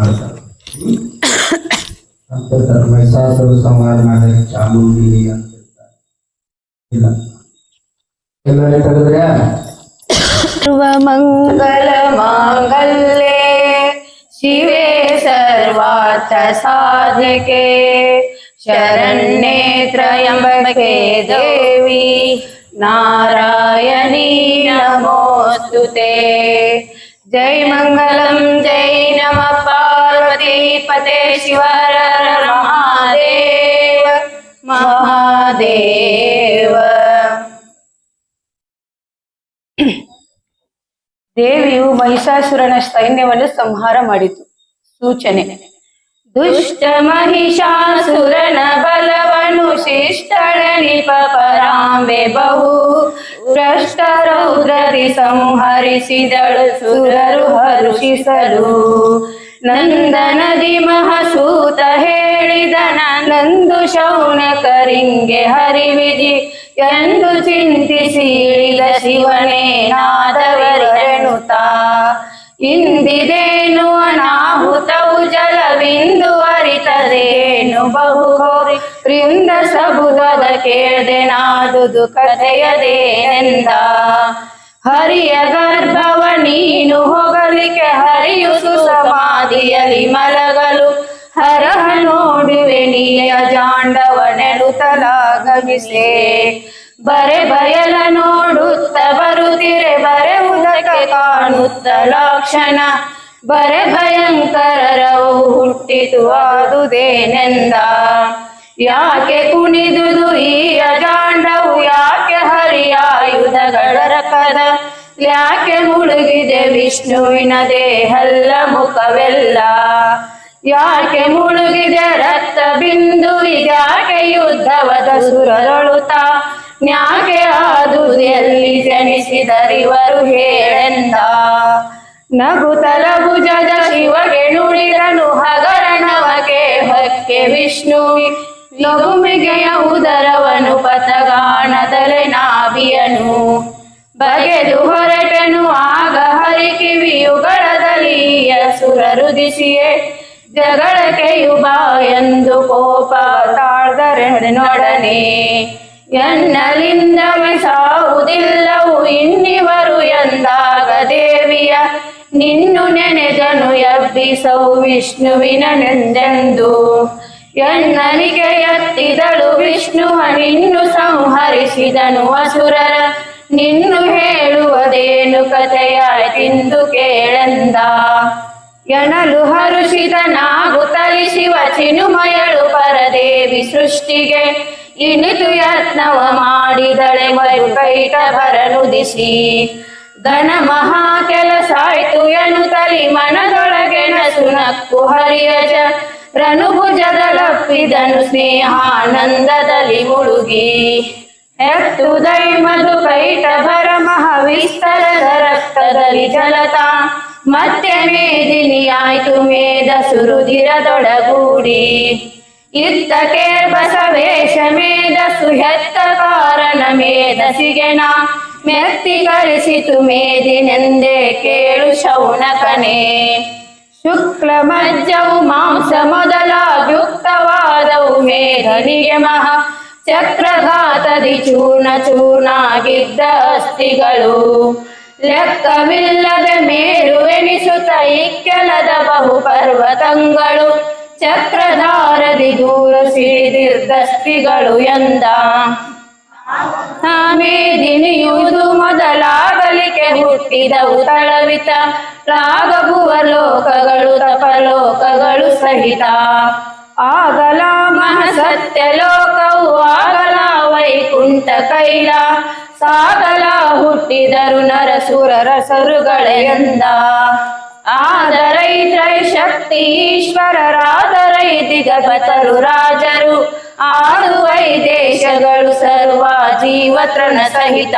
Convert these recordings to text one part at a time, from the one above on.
ಮಾಡ್ತಾರೆ. ಅಂತ ಮೈಸಾಸುರ ಸಂಹಾರ ಮಾಡಲಿಕ್ಕೆ ಚಾಮುಂಡಿ ಅಂತ ಇಲ್ಲ ಎಲ್ಲರೂ ತೆಗೆದ್ರೆ ಸರ್ವಮಂಗಲ ಮಾಂಗಲ್ಯೆ ಶಿವೆ ಸರ್ವಾರ್ಥ ಸಾಧಕೆ ಶರಣ್ಯೆ ತ್ರ್ಯಂಬಕೆ ದೇವಿ ನಾರಾಯಣಿ ನಮೋಸ್ತುತೆ. ಜೈ ಮಂಗಲಂ ಜೈ ನಮಃ ಪಾರ್ವತಿ ಪತೆ ಶಿವ ಹರ ಹರ ಮಹಾದೇವ ಮಹಾದೇವ. ದೇವಿಯು ಮಹಿಷಾಸುರನ ಸೈನ್ಯವನ್ನು ಸಂಹಾರ ಮಾಡಿತು. ಸೂಚನೆ: ದುಷ್ಟ ಮಹಿಷಾಸುರನ ಬಲವನು ಶಿಷ್ಟಳನಿಪ ಪರಾಂಬೆ ಬಹು ಭ್ರಷ್ಟ ರೌದ್ರದಿ ಸಂಹರಿಸಿದಳು ಸುರರು ಹರುಷಿಸಲು. ನಂದನದಿ ಮಹಸೂತ ಹೇಳಿದ ನಂದು ಶೌನಕರಿಂಗೆ ಹರಿವಿಜಿ ಎಂದು ಚಿಂತಿಸಿ ಇಳಿದ ಶಿವನೇ ನಾದವರೆನುತಾ. ಇಂದಿದೇನು ಅನಾಹುತವು ಜಲವಿಂದು ಅರಿತದೇನು ಬಹುಘೋರಿ ವೃಂದ ಸಬುದದ ಕೇಳ್ದೆನಾದುದು ಕಥೆಯದೇನೆಂದ. ಹರಿಯ ಗರ್ಭವ ನೀನು ಹೊಗಲಿಕ್ಕೆ ಹರಿಯು ಸುಸಮಾಧಿಯಲ್ಲಿ ಮಲಗಲು ಹರಹ ನೋಡುವೆ ನೀಯ ಜಾಂಡವನೆಳುತ್ತಲಾಗಮಿಸೆ. ಬರೆ ಬಯಲ ನೋಡುತ್ತ ಬರುತ್ತಿರೆ ಬರೆ ಉದಕ ಕಾಣುತ್ತ ಲಾಕ್ಷಣ ಬರೆ ಭಯಂಕರರವು ಹುಟ್ಟಿತು ಆದುದೇನೆಂದ. ಯಾಕೆ ಕುಣಿದುದು ಈ ಅಜಾಂಡವು ಯಾಕೆ ಹರಿಯಾಯುಧಗಳ ರಕದ ಯಾಕೆ ಮುಳುಗಿದೆ ವಿಷ್ಣುವಿನ ದೇಹಲ್ಲ ಮುಖವೆಲ್ಲ. ಯಾಕೆ ಮುಳುಗಿದೆ ರಕ್ತ ಬಿಂದು ಇದ್ಯಾಕೆ ಯುದ್ಧವದ ಸುರರೊಳುತ ನ್ಯಾಕೆ ಆದುದೆಯಲ್ಲಿ ಜನಿಸಿದರಿವರು ಹೇಳೆಂದ. ನಗುತಲ ಭುಜದ ಶಿವಗೆ ನುಡಿದನು ಹಗರಣವಗೆ ಹೊಕ್ಕೆ ವಿಷ್ಣು ಲಘುಮಿಗೆಯ ಉದರವನು ಪಥಗಾಣದಲೆ ನಾಭಿಯನು ಬಗೆದು ಹೊರಟನು ಆಗ ಹರಿಕಿವಿಯುಗಳದಲ್ಲಿಯ ಸುರರುದಿಸಿಯೇ ಜಗಳಕೆಯು ಬಾ ಎಂದು ಕೋಪ ತಾಳ್ದರೆನೊಡನೆ. ಎನ್ನಲಿಂದವೇ ಸಾವುದಿಲ್ಲವು ಇನ್ನಿವರು ಎಂದಾಗ ದೇವಿಯ ನಿನ್ನು ನೆನೆದನು ಎಬ್ಬಿಸವು ವಿಷ್ಣುವಿನ ನೆಂದೆಂದು. ಎನ್ನನಿಗೆ ಎತ್ತಿದಳು ವಿಷ್ಣುವ ನಿನ್ನು ಸಂಹರಿಸಿದನು ಅಸುರರ ನಿನ್ನು ಹೇಳುವುದೇನು ಕಥೆಯಾಯ್ತೆಂದು ಕೇಳೆಂದ. ಎನಲು ಹರುಷಿತನಾಗುತ್ತಲಿ ಶಿವ ಚಿನುಮಯಳು ಪರದೇವಿ ಸೃಷ್ಟಿಗೆ ಇನಿತು ಯತ್ನವ ಮಾಡಿದಳೆ ಮರುಕೈಟಭರನುದಿಸಿ. ಘನ ಮಹಾ ಕೆಲಸಾಯ್ತು ಎನ್ನುತ್ತಲಿ ಮನದೊಳಗೆ ನಸುನಕ್ಕು ಹರಿಯಜ ರನುಭುಜದಲಪ್ಪಿದನು ಸ್ನೇಹಾನಂದದಲ್ಲಿ ಮುಳುಗಿ. ಎತ್ತುದೈ ಮಧು ಕೈಟಭರ ಮಹಾವಿಸ್ತರದ ರಕ್ತದಲ್ಲಿ ಜಲತಾ ಮತ್ತೆ ಮೇದಿನಿಯಾಯ್ತು ಮೇದ ಸುರುದಿರದೊಡಗೂಡಿ. ಇತ್ತ ಕೇಳ್ಬಸವೇಶ ಮೇಧಸ್ಸು ಹೆತ್ತ ಕಾರಣ ಮೇಧಸಿಗೆನ ಮೆತ್ತಿ ಕಳಿಸಿತು ಮೇದಿನೆಂದೇ ಕೇಳು ಶೌನಕನೇ. ಶುಕ್ಲ ಮಜ್ಜವು ಮಾಂಸ ಮೊದಲಾಗ್ಯುಕ್ತವಾದವು ಮೇಧನಿಗೆ ಮಹಾ ಚಕ್ರಘಾತದಿ ಚೂರ್ಣ ಚೂರ್ಣಾಗಿದ್ದ ಅಸ್ಥಿಗಳು. ಲೆಕ್ಕವಿಲ್ಲದೆ ಮೇರುವೆನಿಸುತ್ತ ಇಕ್ಕೆಲದ ಬಹು ಪರ್ವತಗಳು ಚಕ್ರಧಾರದಿ ದೂರ ಸಿಡಿದಿರ್ದಸ್ತಿಗಳು ಎಂದ. ಮೇದಿನಿಯುವುದು ಮೊದಲಾಗಲಿಕ್ಕೆ ಹುಟ್ಟಿದವು ತಳವಿತ ರಾಗಭುವ ಲೋಕಗಳು ತಪಲೋಕಗಳು ಸಹಿತ. ಆಗಲ ಮಹಸತ್ಯ ಲೋಕವು ಆಗಲ ವೈಕುಂಠ ಕೈಲ ಸಾಗಲ ಹುಟ್ಟಿದರು ನರಸುರರ ಸರುಗಳೆಯಂದ. ಆದರೈ ತ್ರೈಶಕ್ತಿ ಈಶ್ವರರಾದರೈ ದಿಗಪತರು ರಾಜರು ಆದುವೈ ದೇಶಗಳು ಸರ್ವ ಜೀವತ್ರನ ಸಹಿತ.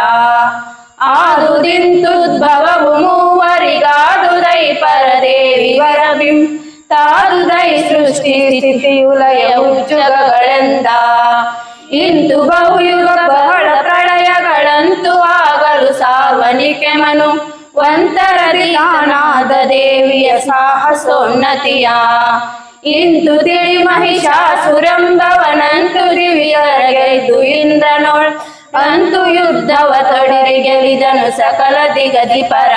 ಆದುದಿಂತುದ್ಭವವು ಮೂವರಿಗಾದುದೈ ಪರದೇವಿ ವರಬಿಂ ತಾದುದೈ ಸೃಷ್ಟಿ ಸ್ಥಿತಿಯುಲಯವು ಜುಗಗಳೆಂದ. ಇಂದು ಬಹುಯುಗ ಬಹಳ ಪ್ರಳಯಗಳಂತೂ ಆಗಲು ಸಾರ್ವನಿಕೆ ಮನು ವಂತರದಿ ತಾನಾದ ದೇವಿಯ ಸಾಹಸೋನ್ನತಿಯ ಇಂತು ತಿಳಿ ಮಹಿಷಾಸುರಂಭವನಂತು ದಿವ್ಯರಗೈದು ಇಂದ್ರನೋಳ್ ಅಂತು ಯುದ್ಧವ ತೊಡರಿ ಗೆಲಿದನು ಸಕಲ ದಿಗದಿಪರ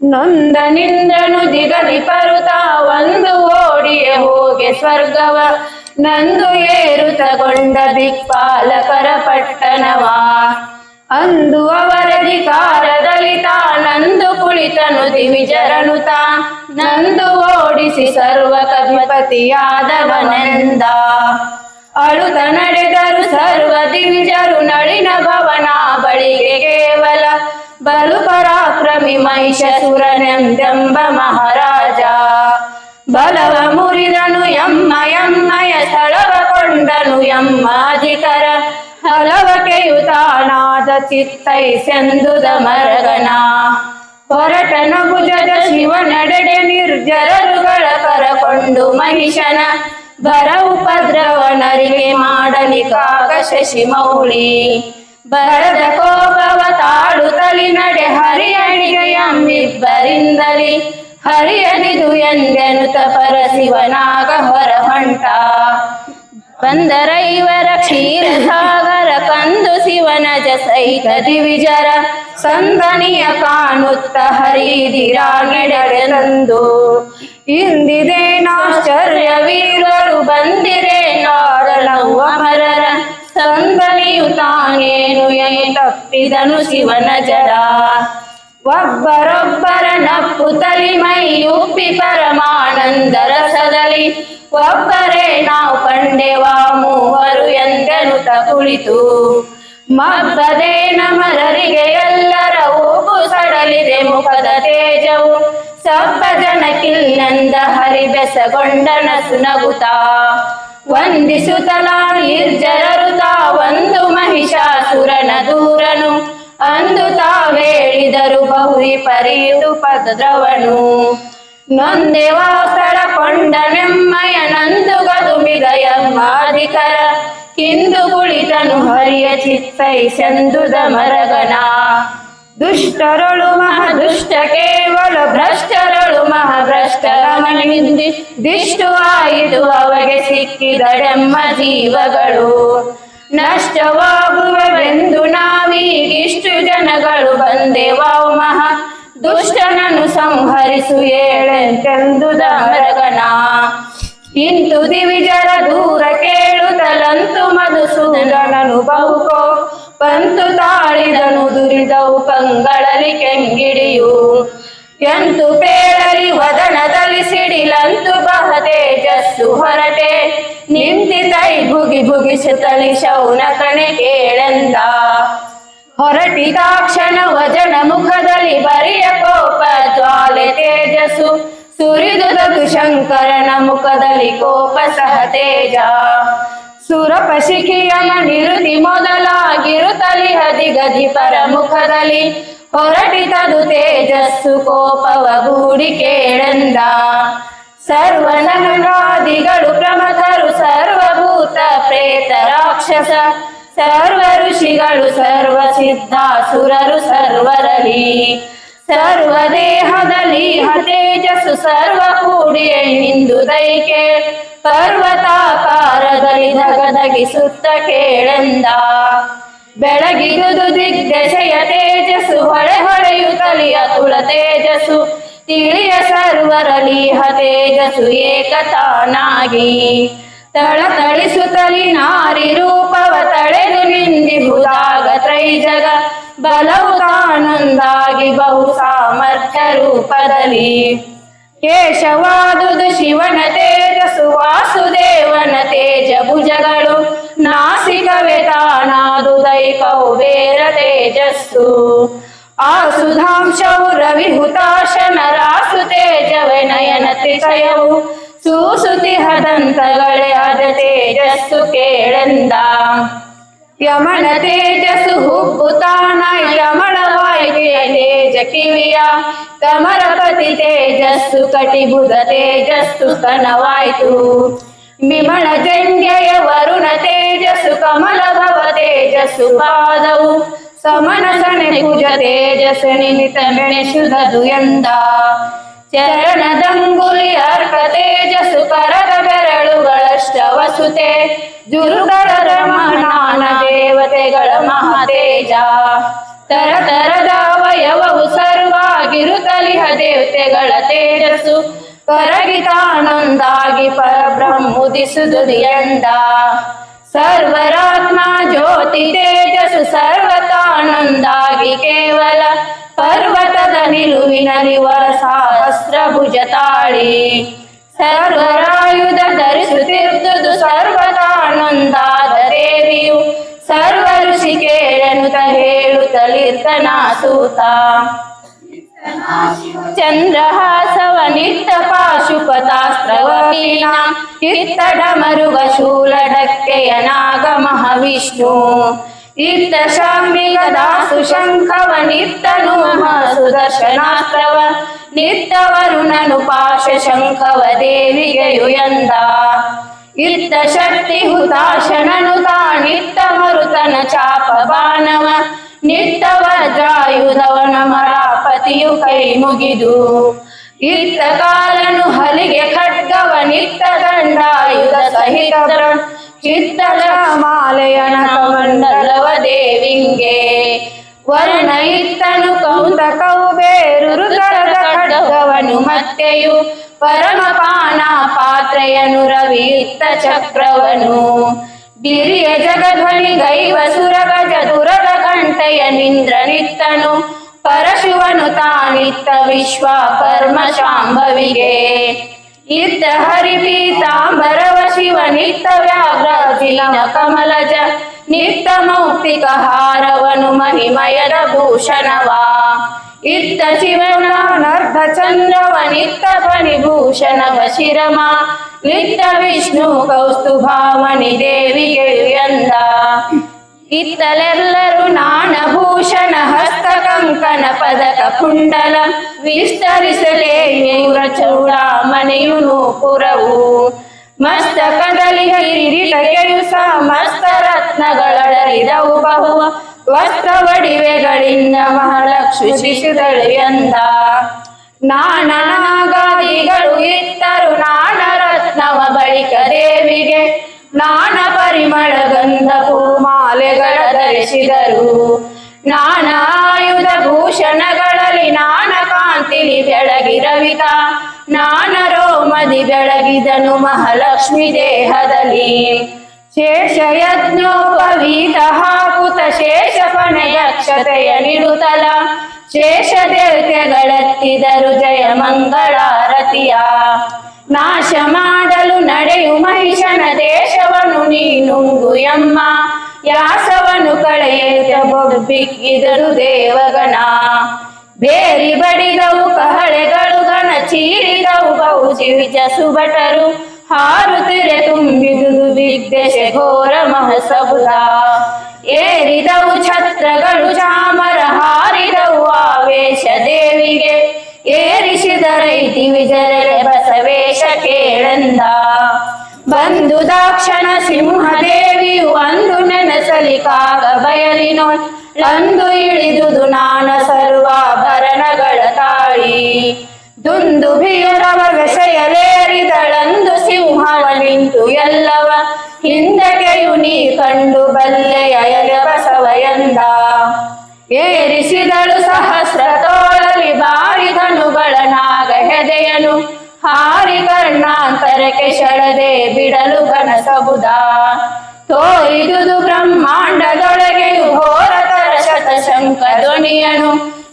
ನೊಂದ ನಿಂದ್ರನು ದಿಗದಿಪರುತ ಒಂದು ಓಡಿಯೇ ಹೋಗೆ ಸ್ವರ್ಗವ ನಂದು ಏರುತಗೊಂಡ ದಿಕ್ಪಾಲಕರ ಪಟ್ಟಣವ ಅಂದು ಅವರಧಿಕಾರದಲ್ಲಿ ತಾನಂದು ಕುಳಿತನು ದಿವಿಜರನುತ ನಂದು ಓಡಿಸಿ ಸರ್ವ ಕಧಿಪತಿಯಾದವನೆಂದ ಅಳುತ ನಡೆದರು ಸರ್ವ ದಿವಿಜರು ನಳಿನ ಭವನ ಬಳಿಗೆ ಕೇವಲ ಬಲು ಪರಾಕ್ರಮಿ ಮಹಿಷಾಸುರನೆಂದೆಂಬ ಮಹಾರಾಜ ಬಲವ ಮುರಿದನು ಎಮ್ಮಯ ಸ್ಥಳವ ಕೊಂಡನು ಎಮ್ಮಾಧಿಕರ ಹಲವ ಕೆಯುತಾನಾದ ಚಿತ್ತೈಸೆಂದುದ ಮರಗನ ಹೊರಟನ ಭುಜದ ಶಿವನಡೆಡೆ ನಿರ್ಜರರುಗಳ ಕರಕೊಂಡು ಮಹಿಷನ ಬರ ಉಪದ್ರವನರಿಗೆ ಮಾಡಲಿಕ್ಕಾಗ ಶಶಿಮೌಳಿ ಬರದ ಕೋಪವ ತಾಳುತ್ತಲಿ ನಡೆ ಹರಿಯಣಿಗೆ ಎಂಬಿಬ್ಬರಿಂದಲಿ ಹರಿಯನಿದು ಎಂದೆನುತ ಪರಶಿವನಾಗ ಹೊರಹೊಂಟ ಬಂದರ ಇವರ ಕ್ಷೀರ ಸಾಗರ ಕಂದು ಶಿವನ ಜಸೈತ ದಿವಿಜರ ಸಂದನಿಯ ಕಾಣುತ್ತ ಹರಿದಿರಾಗೆಡೆದಂದು ಇಂದಿದೇನಾಶ್ಚರ್ಯ ವೀರರು ಬಂದಿರೆ ನಾಡಲವು ಅಮರರ ಸಂದನಿಯು ತಾನೇನು ತಪ್ಪಿದನು ಶಿವನ ಜರ ಒಬ್ಬರೊಬ್ಬರ ನಪ್ಪುತ್ತಲಿ ಮೈಯುಪ್ಪಿ ಪರಮಾನಂದ ರಸದಲ್ಲಿ ಒಬ್ಬರೇ ನಾವು ಕಂಡೆವ ಮೂವರು ಎಂದೆನುತ ಕುಳಿತು ಮಬ್ಬದೇ ನಮರರಿಗೆ ಎಲ್ಲರ ಊಗು ಸಡಲಿದೆ ಮುಖದ ತೇಜವು ಸಬ್ಬ ಜನಕ್ಕಿಲ್ಲೆಂದ ಹರಿಬೆಸಗೊಂಡನ ಸುನಗುತ ವಂದಿಸುತ್ತಲ ನಿರ್ಜರರುತ ಒಂದು ಮಹಿಷಾಸುರನ ದೂರನು ಅಂದು ತಾವೇಳಿದರು ಬಹು ಪರಿಯು ಪದ್ರವನು ನೊಂದೆವಾ ಸ್ಥಳ ಕೊಂಡನೆಮ್ಮಯ ನಂದು ಗದುಮಿಗಯಮ್ಮಾಧಿಕರ ಕಿಂದು ಕುಳಿತನು ಹರಿಯ ಚಿತ್ತೈಸೆಂದುದ ಮರಗನ ದುಷ್ಟರಳು ಮಹಾದುಷ್ಟ ಕೇವಲ ಭ್ರಷ್ಟರಳು ಮಹಾಭ್ರಷ್ಟರ ಮನಿಂದಿ ದಿಷ್ಟು ಆಯಿತು ಅವಗೆ ಸಿಕ್ಕಿದಡೆಮ್ಮ ಜೀವಗಳು ನಷ್ಟವಾಗುವೆವೆಂದು ನಾವೀಗಿಷ್ಟು ಜನಗಳು ಬಂದೆವಾವು ಮಹಾ ದುಷ್ಟನನ್ನು ಸಂಹರಿಸು ಏಳೆಂತೆಂದುದ ಮರಗನ ಇಂತು ದಿವಿಜರ ದೂರ ಕೇಳುತ್ತಲಂತು ಮಧುಸೂದನನು ಬಹುಕೋ ಪಂತು ತಾಳಿದನು ದುರಿದವು ಕಂಗಳಲ್ಲಿ ಕೆಂಗಿಡಿಯು ಎಂತು ಪೇಳಲಿ ವದನದಲ್ಲಿ ಸಿಡಿಲಂತು ಬಹ ತೇಜಸ್ಸು ಹೊರಟೆ ನಿಂತಿತೈ ಭುಗಿ ಭುಗಿಸುತ್ತಲಿ ಶೌನಕನೆ ಕೇಳೆಂದ ಹೊರಟಿದಾಕ್ಷಣ ವಜನ ಮುಖದಲ್ಲಿ ಬರಿಯ ಕೋಪ ಜ್ವಾಲೆ ತೇಜಸ್ಸು ಸುರಿದುದದು ಶಂಕರನ ಮುಖದಲ್ಲಿ ಕೋಪ ಸಹ ತೇಜ ಸುರಪಶಿಖಿಯಮ ನಿರುತಿ ಮೊದಲಾಗಿರುತ್ತಲಿ ಹದಿಗದಿ ಪರ ಮುಖದಲ್ಲಿ ಹೊರಟಿತದು ತೇಜಸ್ಸು ಕೋಪವ ಗೂಡಿ ಕೇಳೆಂದ ಸರ್ವನರಾದಿಗಳು ಪ್ರಮಥರು ಸರ್ವಭೂತ ಪ್ರೇತ ರಾಕ್ಷಸ ಸರ್ವ ಋಷಿಗಳು ಸರ್ವ ಸಿದ್ಧಾಸುರರು ಸರ್ವರಲಿ ಸರ್ವ ದೇಹದಲ್ಲಿ ತೇಜಸ್ಸು ಸರ್ವ ಕೂಡಿಯೇ ನಿಂದು ದೈಕೆ ಪರ್ವತಾಕಾರದಲ್ಲಿ ಧಗಧಗಿಸುತ್ತ ಕೇಳೆಂದ ಬೆಳಗಿದುದು ದಿಗ್ದಶೆಯ ತೇಜಸ್ಸು ಹೊಳೆ ಹೊಳೆಯುತ್ತಲಿ ಅತುಳ ತೇಜಸ್ಸು ತಿಳಿಯ ಸರ್ವರಲಿ ತೇಜಸ್ಸು ಏಕತಾನಾಗಿ ತಳತಳಿಸುತ್ತಲಿ ನಾರಿ ರೂಪವ ತಳೆದು ನಿಂದಿಹುದಾಗ ತ್ರೈಜಗ ಬಲವು ತಾನೊಂದಾಗಿ ಬಹು ಸಾಮರ್ಥ್ಯ ರೂಪದಲ್ಲಿ ಕೇಶವಾದುದು ಶಿವನ ತೇಜಸ್ಸು ವಾಸುದೇವನ ತೇಜ ಭುಜಗಳು ನಾಸಿಕವೇ ತಾನಾದುದೈಕವು ಬೇರ ತೇಜಸ್ಸು ಆಸುಧಾಂಶವು ರವಿಹುತಾಶನ ರಾಸು ತೇಜವೇ ನಯನ ತ್ರಿಶಯವು ಸೂಸುತಿಹದಂತಗಳೇ ಅಜ ತೇಜಸ್ಸು ಕೇಳೆಂದ ಯಮನ ತೇಜಸ್ಸು ಹುಬ್ಬುತಾನ ಯಮಳವಾಯಿಗೆ ತೇಜ ಕಿವಿಯ ಕಮರಪತಿ ತೇಜಸ್ಸು ಕಟಿಬುಧ ತೇಜಸ್ಸು ಕನವಾಯ್ತು ವಿಮಳ ಜಂಗೆಯ ವರುಣ ತೇಜಸ್ಸು ಕಮಲ ಭವ ತೇಜಸ್ಸು ಪಾದವು ಸಮನಸನೆ ಕುಜ ತೇಜಸ್ಸನಿ ನಿತ ಮೆಣಸುವುದು ಎಂದ ಚರಣದಂಗುಲಿ ಅರ್ಕ ತೇಜಸ್ಸು ಕರದ ಬೆರಳುಗಳಷ್ಟವಸುತೆ ಜುರುಕರದ ಮಹಾನ ದೇವತೆಗಳ ಮಹಾತೇಜ ತರತರದ ಅವಯವವು ಸರ್ವಾಗಿರುತ್ತಲಿಹ ದೇವತೆಗಳ ತೇಜಸ್ಸು ಕರಗಿತಾನಂದಾಗಿ ಪರಬ್ರಹ್ಮುದಿಸುದು ಎಂದ ಸರ್ವರಾತ್ಮ ಜ್ಯೋತಿ ತೇಜಸ್ಸು ಸರ್ವತಾನಂದಾಗಿ ಕೇವಲ ಪರ್ವತದ ನಿಲುವಿನಲ್ಲಿ ವರ ಸಹಸ್ರ ಭುಜ ತಾಳಿ ಸರ್ವರಾಯುಧ ಧರಿಸುತ್ತಿದ್ದುದು ಸರ್ವತಾನಂದಾದ ದೇವಿಯು ಸರ್ವ ಋಷಿಕೇಳನುತ ಹೇಳುತ್ತಲಿರ್ತನ ಸೂತ ಚಂದ್ರಹಾಸವ ನಿತ್ತ ಪಾಶುಪತಾಸ್ತ್ರವೀಣ ಇತ್ತ ಡಮರುಗ ಶೂಲ ಢಕ್ಕೆಯ ನಾಗ ಮಹಾವಿಷ್ಣು ಇತ್ತ ಶಾಂಬಿಗ ದಾಸು ಶಂಖವ ನಿತ್ತನು ಸುದರ್ಶನಾಸ್ತ್ರವ ನಿತ್ತ ವರುಣನು ಪಾಶ ಶಂಖವ ದೇವಿಗೆಯು ಎಂದ ಇತ್ತ ಶಕ್ತಿ ಹುತಾಶನನು ತಾನಿತ್ತ ಮರುತನ ಚಾಪ ಬಾಣವ ನಿತ್ತ ವಜ್ರಾಯುಧವನ ಮರಾಪತಿಯು ಕೈ ಮುಗಿದು ಇತ್ತ ಕಾಲನು ಹಲಿಗೆ ಖಡ್ಗವ ನಿತ್ತ ದಂಡಾಯುಧ ಸಹಿತ ಚಿತ್ತದ ಮಾಲೆಯನ ಕಮಂಡಲವ ದೇವಿಂಗೆ ವರ್ಣ ಇತ್ತನು ಕೌತಕವು ಬೇರು ತರದ ಖಡ್ಗವನು ಮತ್ತೆಯು ಪರಮಪಾನ ಪಾತ್ರೆಯನು ರವಿ ಇತ್ತ ಚಕ್ರವನು ಗಿರಿಯ ಜಗಧ್ವನಿ ಗೈವ ಸುರ ಗಜ ದುರದ ಕಂಠೆಯ ನಿಂದ್ರನಿತ್ತನು ಪರಶುವನು ತಾನಿತ್ತ ವಿಶ್ವಕರ್ಮ ಶಾಂಭವಿಗೆ ಇತ್ತ ಹರಿಪೀತಾಂಬರವ ಶಿವನಿತ್ತ ವ್ಯಾಘ್ರಜಿನ ಕಮಲಜ ನಿತ್ತ ಮೌಕ್ತಿಕ ಹಾರವನು ಮಹಿಮಯದ ಭೂಷಣವ ಇತ್ತ ಶಿವನಾನರ್ಧ ಚಂದ್ರವ ನಿತ್ತ ಫಣಿಭೂಷಣವ ಶಿರಮ ನಿತ್ತ ವಿಷ್ಣು ಕೌಸ್ತುಭಾಮಣಿ ದೇವಿಗೆ ಎಂದ ಇತ್ತಲೆಲ್ಲರೂ ನಾಣಭೂಷಣ ಹಸ್ತ ಕಂಕಣ ಪದಕ ಕುಂಡಲ ವಿಸ್ತರಿಸಲೇ ಯೂರ ಚೌಡಾಮಣಿಯು ನೂಪುರವು ಮಸ್ತಕದಲ್ಲಿ ಕಿರೀಟಗೆಯು ಸಮಸ್ತ ರತ್ನಗಳರಿದವು ಬಹುವ ವಸ್ತ್ರವಡಿವೆಗಳಿಂದ ಮಹಾಲಕ್ಷ್ಮಿ ಶಿಶುಗಳು ಎಂದ ನಾನಾಗಾದಿಗಳು ಇತ್ತರು ನಾನ ರತ್ನವ ಬಳಿಕ ದೇವಿಗೆ ನಾನ ಪರಿಮಳ ಗಂಧ ಹೂಮಾಲೆಗಳ ಧರಿಸಿದರು ನಾನಾ ಆಯುಧ ಭೂಷಣಗಳಲ್ಲಿ ನಾನ ಕಾಂತಿಲಿ ಬೆಳಗಿರವಿತ ನಾನ ರೋಮದಿ ಬೆಳಗಿದನು ಮಹಾಲಕ್ಷ್ಮಿ ದೇಹದಲ್ಲಿ ಶೇಷ ಯಜ್ಞೋಪವೀತ ಹಾಕುತ ಶೇಷ ಪಣಯಕ್ಷತೆಯ ನಿಡುತ್ತಲ ಶೇಷ ದೇವತೆಗಳೆತ್ತಿದರು ಜಯ ಮಂಗಳಾರತಿಯ ನಾಶ ಮಾಡಲು ನಡೆಯು ಮಹಿಷನ ದೇಶವನು ನೀನುಂಗು ಎಮ್ಮ ಯಾಸವನು ಕಳೆಯ ಬೊಬ್ಬಿಕ್ಕಿದರು ದೇವಗಣ ಬೇರಿ ಬಡಿದವು ಕಹಳೆಗಳು ಗಣ ಚೀರಿದವು ಬಹು ಜಿವಿಜ ಸುಭಟರು ಹಾರುತ್ತಿರೆ ತುಂಬಿದುದು ವಿದ್ಯೆಶ ಘೋರ ಮಹಸಬುಧ ಏರಿದವು ಛತ್ರಗಳು ಚಾಮರ ಹಾರಿದವು ಆವೇಶ ದೇವಿಗೆ ಏರಿಸಿದರೈತಿ ವಿಜಯ ಬಸವೇಶ ಕೇಳೆಂದ ಬಂದು ದಾಕ್ಷಣ ಸಿಂಹದೇವಿಯು ಅಂದು ನೆನೆಸಲಿಕಾಗ ಬಯಲಿನೋ ಅಂದು ಇಳಿದುದು ನಾನ ಸರ್ವಾಭರಣಗಳ ತಾಳಿ ದುಂದುಭಿಯರವ ವಿಷಯಲೇರಿದಳಂದು ಸಿಂಹವ ನಿಂತು ಎಲ್ಲವ ಹಿಂದಕೆಯು ನೀ ಕಂಡು ಬಲ್ಲೆಯ ಎಲೆ ಬಸವ ಎಂದ ಏರಿಸಿದಳು ಸಹಸ್ರ ತೋಳಲಿ ಬಾರಿದನುಗಳ ನಾಗ ಹೆದೆಯನು ಹಾರಿ ಕರ್ಣಾಂತರಕ್ಕೆ ಶಳದೆ ಬಿಡಲು ಗಣಸಬುದ ತೋರಿದುದು ಬ್ರಹ್ಮಾಂಡದೊಳಗೆಯು ಘೋರತರ ಶತಶಂಕ ಧ್ವನಿಯನು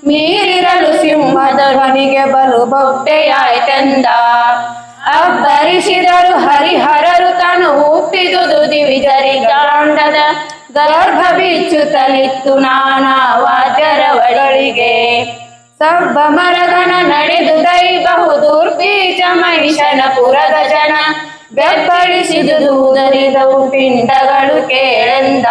ಮೀರಿರಲು ಸಿಂಹದ ಧ್ವನಿಗೆ ಬಲು ಬೊಬ್ಬೆಯಾಯ್ತೆಂದ ಅಬ್ಬರಿಸಿದರು ಹರಿಹರರು ತನು ಹುಟ್ಟಿದುದು ದಿವಿಜರಿಗಾಂಡದ ಗರ್ಭ ಬಿಚ್ಚುತ್ತಲಿತ್ತು ನಾನಾ ವಾದ್ಯರ ಒಳಗೆ ಸಬ್ಬ ಮರಗಣ ನಡೆದು ದೈಬಹು ದುರ್ಬೀಜ ಮಹಿಷನ ಪುರದ ಜನ ಬೆಬ್ಬಳಿಸಿದುದು ಉದರಿದವು ಪಿಂಡಗಳು ಕೇಳೆಂದ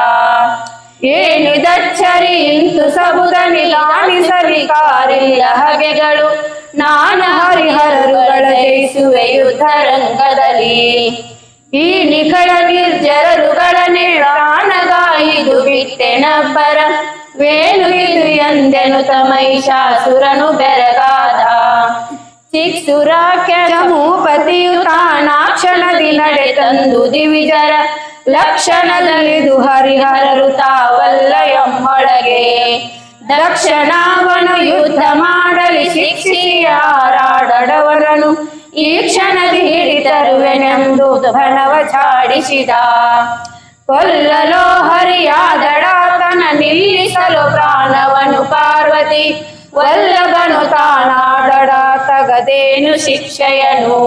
ಏನಿದಚ್ಚರಿ ಇಂತು ಸಬುದನಿ ಕಾಣಿಸಲಿ ಕಾರಿಲ್ಲ ಹಗೆಗಳು ನಾನ ಹರಿಹರರುಗಳ ಜಯಿಸುವೆ ಯುದ್ಧರಂಗದಲ್ಲಿ ಈ ನಿಖಳ ನಿರ್ಜರರುಗಳ ನೇಣಗಾಯಿದು ಬಿಟ್ಟೆನಬ್ಬರ ವೇಣು ಇದು ಎಂದೆನುತ ಮಹಿಷಾಸುರನು ಬೆರಗಾದ. ಚಿಕ್ಸುರಾಖ್ಯ ಜಮೂಪತಿಯು ತಾನಾಕ್ಷಣದಿ ನಡೆ ತಂದು ದಿವಿಜರ ಲಕ್ಷಣದಲ್ಲಿದು ಹರಿಹರರು ತಾವಲ್ಲ ಎಮ್ಮೊಳಗೆ. ದಕ್ಷಣಾವನು ಯುದ್ಧ ಮಾಡಲಿ ಶಿಕ್ಷಿಯಾರಾಡವರನು ಈ ಕ್ಷಣದಿ ಹಿಡಿತರುವೆನೆಂದು ಬಣವ ಛಾಡಿಸಿದ. ಕೊಲ್ಲಲೋ ಹರಿಯಾದಡಾತನ ನಿಲ್ಲಿಸಲು ಪ್ರಾಣವನು ಪಾರ್ವತಿ ವಲ್ಲಭನು ತಾನಾಡಡಾತಗದೇನು ಶಿಕ್ಷೆಯನು.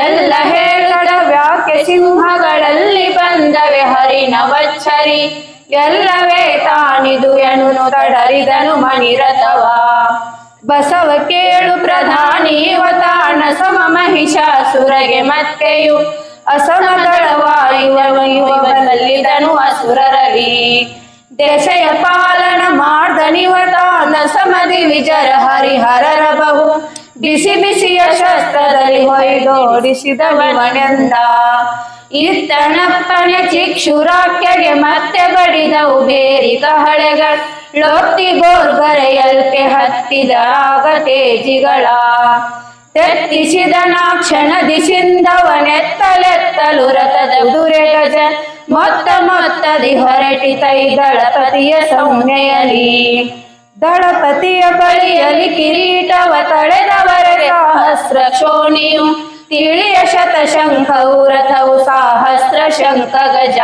ಎಲ್ಲ ಹೇಳದ ವ್ಯಾಖ್ಯ ಸಿಂಹಗಳಲ್ಲಿ ಬಂದವೆ ಹರಿನವಚ್ಚರಿ ಎಲ್ಲವೇ ತಾನಿದು ಎನು ತಡರಿದನು ಮಣಿರಥವ. ಬಸವ ಕೇಳು ಪ್ರಧಾನಿವ ತಾಣ ಸಮ ಮಹಿಷಾಸುರಗೆ ಮತ್ತೆಯು ಅಸಮದಳವಾಯುವಲ್ಲಿದನು ಅಸುರರಲಿ. ದೆಸೆಯ ಪಾಲನ ಮಾಡ್ದನಿವ ತಾನ ಸಮದಿ ವಿಜರ ಹರಿಹರರ ಬಹು ಬಿಸಿ ಬಿಸಿಯ ಶಸ್ತ್ರದಲ್ಲಿ ಹೊಯ್ದೋಡಿಸಿದವನೆಂದ. ಇತ್ತಣಪ್ಪನೆ ಚಿಕ್ಷುರಾಖ್ಯಗೆ ಮತ್ತೆ ಬಡಿದವು ಬೇರಿ ಕಹಳೆಗಳು ಲೊತ್ತಿ ಗೋರ್ಗರೆಯಲ್ಕೆ ಹತ್ತಿದಾಗ ತೇಜಿಗಳ. ತೆತ್ತಿಸಿದನ ಕ್ಷಣದಿ ಸಿಂಧವನೆತ್ತಲೆತ್ತಲು ರಥದ ದುರೆ ಗಜ ಮೊತ್ತದಿ ಹೊರಟಿತೈ ದಳಪತಿಯ ಸೌನೆಯಲಿ. ದಳಪತಿಯ ಬಳಿಯಲಿ ಕಿರೀಟವ ತಳೆದವರ ಸಹಸ್ರ ಶೋಣಿಯು ತಿಳಿಯ ಶತಶಂಖವು ರಥವು ಸಹಸ್ರ ಶಂಖ ಗಜ.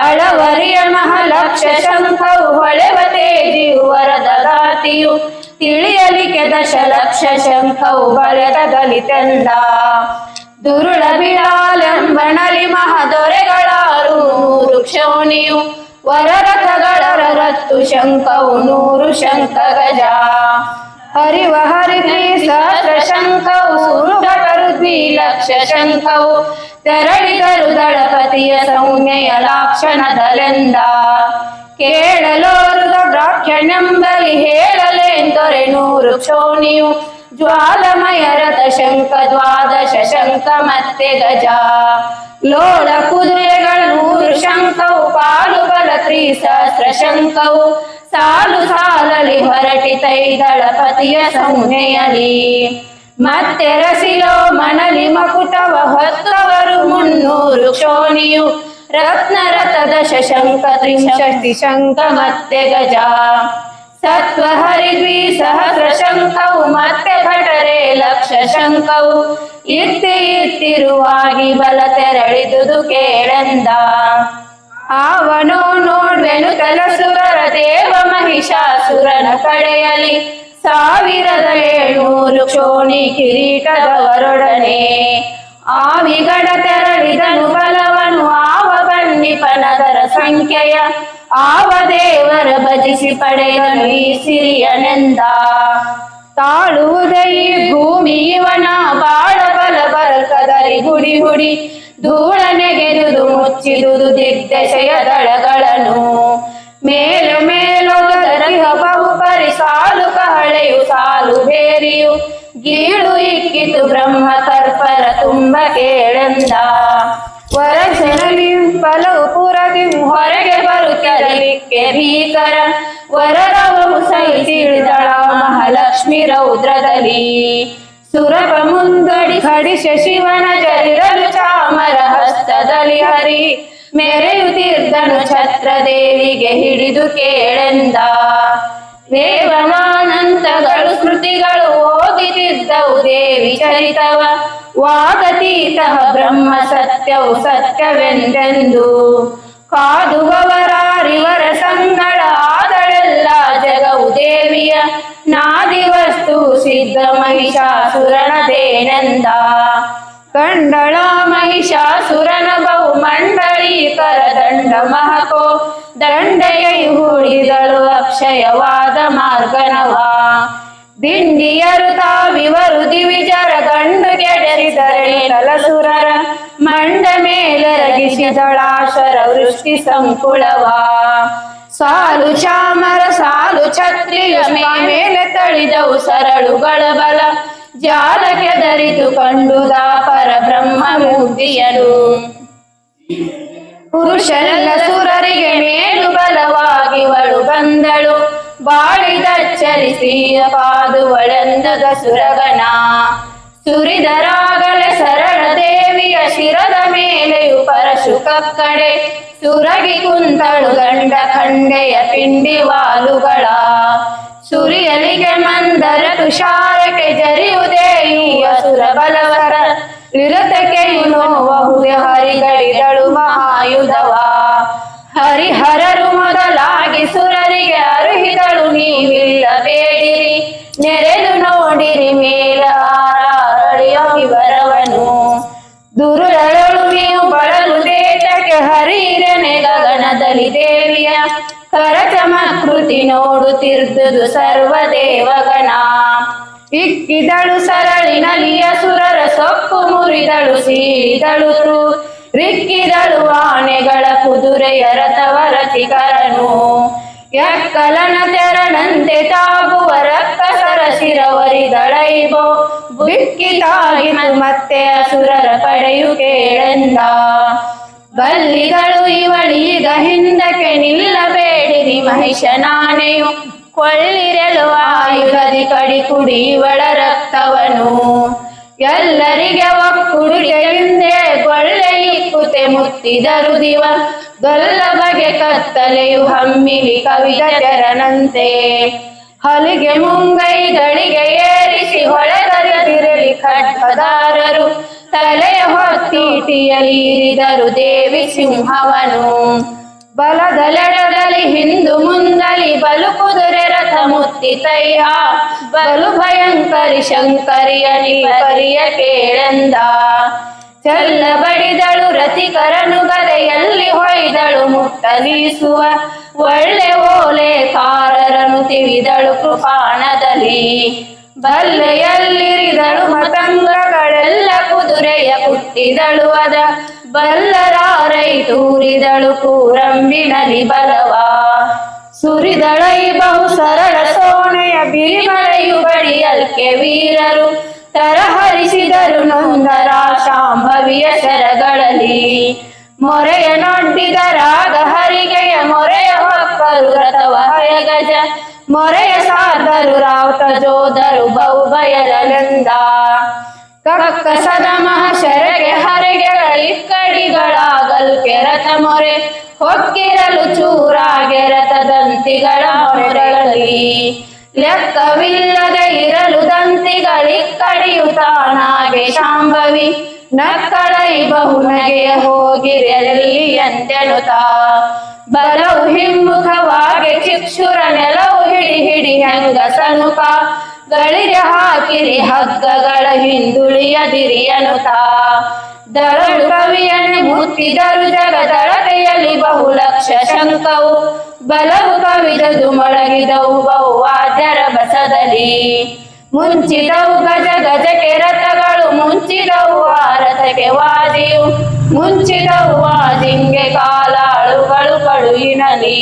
ಅಳವರಿಯ ಮಹಾಲಕ್ಷ ಶಂಖವು ಹೊಳೆವ ತೇಜಿಯು ವರದ ದಾತಿಯು ತಿಳಿಯಲಿಕೆ ದಶಲಕ್ಷ ಶಂಖವು ಬಳೆದಲಿ ತಂದ. ದುರುಳ ಬಿಳಾಲೆಂಬಣಲಿ ಮಹದೊರೆಗಳಾರು 100 ಕ್ಷೋಣಿಯು ವರರಥಗಳ ರತ್ತು ಶಂಖವು 100 ಶಂಖ ಗಜ. ಹರಿವ ಹರಿದ್ವಿ ಸಹಸ್ರ ಶಂಖವು ಸುರುಗಟರು 2,00,000 ಶಂಖವು ತೆರಳಿದರು ದಳಪತಿಯ ಸೌಮ್ಯಯ ಲಾಕ್ಷಣದಲೆಂದ. ಕೇಳಲೋರುದ ಬ್ರಾಹ್ಮಣೆಂಬಲಿ ಹೇಳಲೆಂದೊರೆ 100 ಕ್ಷೋಣಿಯು ಜ್ವಾಲಮಯ ರಥ ಶಂಖ 12 ಶಂಖ ಮತ್ತೆ ಗಜ. ಲೋಳ ಕುದುರೆಗಳ 100 ಶಂಖವು ಪಾಲು ಬಲ 3,000 ಶಂಖವು ಸಾಲು ಸಾಲಲಿ ಹೊರಟಿತೈ ದಳಪತಿಯ ಸೌನೆಯಲಿ. ಮತ್ತೆ ರಸಿಲೋ ಮಣಲಿ ಮಕುಟವ ಹೊತ್ತವರು 300 ಕ್ಷೋಣಿಯು ರತ್ನರಥ 10 ಶಂಖ 63 ಶಂಖ ಮತ್ತೆ ಗಜ. ಸತ್ವ ಹರಿದ್ವಿ ಸಹಸ್ರ ಶಂಖವು ಮತ್ತೆ ಭಟರೆ 1,00,000 ಶಂಖವು ಇತ್ತಿರುವಾಗಿ ಬಲ ತೆರಳಿದುದು ಕೇಳೆಂದ. ಅವನೋ ನೋಡ್ವೆನು ತಲಸುರರ ದೇವ ಮಹಿಷಾಸುರನ ಕಡೆಯಲಿ 1,700 ಕ್ಷೋಣಿ ಕಿರೀಟದವರೊಡನೆ. ಆವಿಗಡ ತೆರಳಿದನು ಬಲವನು ಆವ ಬನ್ನಿಪನದರ ಸಂಖ್ಯೆಯ ಆವ ದೇವರ ಭಜಿಸಿ ಪಡೆದನು ಈ ಸಿರಿಯನೆಂದ. ತಾಳುವುದೇ ಈ ಭೂಮಿ ಇವನ ಬಾಳ ಬಲ ಬರಕದರಿ ಹುಡಿ ಹುಡಿ ಧೂಳ ನೆಗೆದುದು ಮುಚ್ಚಿದುದು ದಿಗ್ದೆಸೆಯ ದಳಗಳನ್ನು. ಮೇಲು ಮೇಲೊಗದರಿಹ ಬಹು ಪರಿ ಸಾಲು ಕಹಳೆಯು ಸಾಲು ಬೇರಿಯು ಗೀಳು ಇಕ್ಕಿತು ಬ್ರಹ್ಮ ಕರ್ಪರ ತುಂಬ ಕೇಳೆಂದ. ವರಸೆನಲಿ ಫಲವು ಪುರದಿ ಹೊರಗೆ ಬರುತ್ತಲಿಕ್ಕೆ ಭೀಕರ ವರರವವು ಸಹಿಸಿಳಿದಳ ಮಹಾಲಕ್ಷ್ಮಿ ರೌದ್ರದಲ್ಲಿ. ಸುರಪ ಮುಂದಡಿ ಖಡಿಶ ಶಿವನ ಜರಿರಲು ಚಾಮರ ಹಸ್ತದಲ್ಲಿ ಹರಿ ಮೆರೆಯುತ್ತಿದ್ದನು ಛತ್ರದೇವಿಗೆ ಹಿಡಿದು ಕೇಳೆಂದ. ವೇವನಾನಂತಗಳು ಸ್ಮೃತಿಗಳು ಓದಿತಿದ್ದವು ದೇವಿ ಚರಿತವ ವಾಗತೀತ ಬ್ರಹ್ಮ ಸತ್ಯವು ಸತ್ಯವೆಂದೆಂದು. ಕಾದುವವರಾರಿವರ ಸಂಗಳ ಆದಳೆಲ್ಲ ಜಗವು ದೇವಿಯ ನಾದಿ ವಸ್ತು ಸಿದ್ಧ ಮಹಿಷಾಸುರನದೇನೆಂದ. ಕಂಡಳ ಮಹಿಷಾಸುರನ ಬಹು ಮಂಡಳೀಕರ ದಂಡ ಮಹಕೋ ದಂಡೆಯೈ ಹೂಡಿದಳು ಅಕ್ಷಯವಾದ ಮಾರ್ಗನವ. ದಿಂಡಿಯರು ತಾವಿವರು ದಿವಿಜರ ಗಂಡು ಗೆಡರಿದರೆ ಕಲಸುರರ ಮಂಡ ಮೇಲರಗಿಸಿದಳಾಶರ ವೃಷ್ಟಿ ಸಂಕುಳವ. ಸಾಲು ಚಾಮರ ಸಾಲು ಛತ್ರಿಯ ಮೇಲೆ ತಳಿದವು ಸರಳುಗಳ ಬಲ ಜಾಲಕ್ಕೆ ದರಿತು ಕಂಡುದ ಪರ ಬ್ರಹ್ಮ ಮೂರ್ತಿಯನು. ಪುರುಷರೆಲ್ಲ ಸುರರಿಗೆ ಮೇಲು ಬಲವಾಗಿ ಒಳು ಬಂದಳು ಬಾಳಿದ ಚಲಿಸಿಯ ಪಾದುವಳೆಂದದ ಸುರಗಣ ಸುರಿದರಾಗಲೇ ಸರಳ ದೇವಿಯ ಶಿರದ ಮೇಲೆಯು ಪರಶು ಕಕ್ಕಡೆ ಸುರಗಿ ಕುಂತಳು ಗಂಡ ಖಂಡೆಯ ಪಿಂಡಿವಾಲುಗಳ ಸುರಿಯಲಿಗೆ ಮಂದರ ತುಷಾರಕ್ಕೆ ಜರಿಯುವುದೇ ಈ ಅಸುರ ಬಲವರ ನಿರತಕೆಯು ನೋವುದೆ ಹರಿಗಳಿದಳು ಮಹಾಯುಧವ ಹರಿಹರರು ಮೊದಲಾಗಿ ಸುರರಿಗೆ ಅರುಹಿದಳು ನೀವಿಲ್ಲಬೇಡಿರಿ ನೆರೆದು ನೋಡಿರಿ ಮೇಲ ಇವರವನು ದುರುಳಳು ನೀವು ಬಳಲು ದೇಶಕ್ಕೆ ಹರಿರನೆ ಗಗನದಲ್ಲಿ ದೇವಿಯ ಕರಚಮಕೃತಿ ನೋಡುತ್ತಿರ್ದುದು ಸರ್ವ ದೇವಗಣ ಇಕ್ಕಿದಳು ಸರಳಿನಲಿಯ ಸುರರ ಸೊಕ್ಕು ಮುರಿದಳು ಸೀಳಿದಳು ರಿಕ್ಕಿದಳು ಆನೆಗಳ ಕುದುರೆಯ ರಥವರತಿಕರನು ಎಕ್ಕಲನ ತೆರನಂತೆ ತಾಗುವ ರಕ್ಕಸರ ಶಿರವರಿದಳೈಬೋ ಬಿಕ್ಕಿತಾಗಿತು ಮತ್ತೆ ಅಸುರರ ಪಡೆಯು ಕೇಳೆಂದ ಬಲ್ಲಿಗಳು ಇವಳೀಗ ಹಿಂದಕ್ಕೆ ನಿಲ್ಲಬೇಡಿರಿ ಮಹಿಷನಾನೆಯು ಕೊಳ್ಳಿರೆಲು ಆಯುಧದಿ ಕಡಿ ಕುಡಿ ಇವಳ ರಕ್ತವನು ಎಲ್ಲರಿಗೆ ಒಕ್ಕುಡುಗೆ ಹಿಂದೆ ಕೊಳ್ಳೆ ಇಕ್ಕುತೆ ಮುತ್ತಿದರು ದಿವ ಗಲ್ಲ ಬಗೆ ಕತ್ತಲೆಯು ಹಮ್ಮಿಲಿ ಕವಿದ ತೆರನಂತೆ ಹಲಿಗೆ ಮುಂಗೈಗಳಿಗೆ ಏರಿಸಿ ಹೊಳೆದರಿದಿರಲಿ ಖಡ್ಗದಾರರು ತಲೆಯ ಹೊತ್ತಿಟಿಯಲಿರಿದರು ದೇವಿ ಸಿಂಹವನು ಬಲದಲೆಡದಲ್ಲಿ ಹಿಂದು ಮುಂದಲಿ ಬಲು ಕುದುರೆ ರಥ ಮುತ್ತಿತಯ್ಯ ಬಲು ಭಯಂಕರಿ ಶಂಕರಿಯನಿ ಪರಿಯ ಕೇಳೆಂದ ಚಲ್ಲ ಬಡಿದಳು ರಥಿಕರನು ಗದೆಯಲ್ಲಿ ಹೊಯ್ದಳು ಮುಟ್ಟಲೀಸುವ ಒಳ್ಳೆ ಓಲೆಕಾರರನು ತಿಳಿದಳು ಕೃಪಾಣದಲ್ಲಿ ಬಲ್ಲೆಯಲ್ಲಿರಿದಳು ಮತಂಗಗಳೆಲ್ಲ ಕುದುರೆಯ ಕುಟ್ಟಿದಳು ಅದ ಬಲ್ಲರಾರೈ ತೂರಿದಳು ಕೂರಂಬಿನಲಿ ಬಲವ ಸುರಿದಳೈ ಬಹು ಸರಳ ಸೋನೆಯ ಬಿರಿಮಳೆಯು ಬಡಿಯಲ್ಕೆ ವೀರರು ತರಹರಿಸಿದರು ನೊಂದರ ಶಾಂಭವಿಯ ಶರಗಳಲ್ಲಿ ಮೊರೆಯ ನೊಡ್ಡಿದರಾಗ ಹರಿಗೆಯ ಮೊರೆಯ ಹೊಕ್ಕರು ರಥವ ಗಜ ಮೊರೆಯ ಸಾಧರು ರಾವತ ಜೋದರು ಬಹು ಬಯಲಲೆಂದ ಕಕ್ಕಸದ ಮಹಶರಗೆ ಹರಿಗೆಗಳಿಕ್ಕಡಿಗಳಾಗಲ್ಕೆ ರಥ ಮೊರೆ ಹೊಕ್ಕಿರಲು ಚೂರಾಗೆ ರಥದಂತಿಗಳ ಮೊರೆಗಳಲ್ಲಿ ಲೆಕ್ಕವಿಲ್ಲದೆ ಇರಲು ದಂತಿಗಳಿಕ್ಕಡಿಯು ತಾನಾಗೆ ಶಾಂಭವಿ ನಕ್ಕಳೈ ಬಹುನಗೆಯ ಹೋಗಿರಲಿ ಎಂದೆನುತಾ ಬಲವು ಹಿಮ್ಮುಖವಾಗಿ ಚಿಕ್ಷುರ ನೆಲವು ಹಿಡಿ ಹಿಡಿ ಹೆಂಗಸನುಕ ಗಳಿಗೆ ಹಾಕಿರಿ ಹಗ್ಗಗಳ ಹಿಂದುಳಿಯದಿರಿ ಎನ್ನುತ್ತಾ ದರಳು ಕವಿಯನೆ ಮುತ್ತಿದರು ಜಗದಳತೆಯಲ್ಲಿ ಬಹು ಲಕ್ಷ ಶಂಕವು ಬಲವು ಕವಿದದು ಮೊಳಗಿದವು ಬಹು ವಾದ್ಯರ ಬಸದಲ್ಲಿ ಮುಂಚಿದವು ಗಜ ಗಜಕ್ಕೆ ರಥಗಳು ಮುಂಚಿದವು ಆ ರಥಕ್ಕೆ ವಾದಿಯು ಮುಂಚಿದವು ವಾದಿಂಗೆ ಕಾಲಾಳುಗಳು ಕಡುಯಿನಲಿ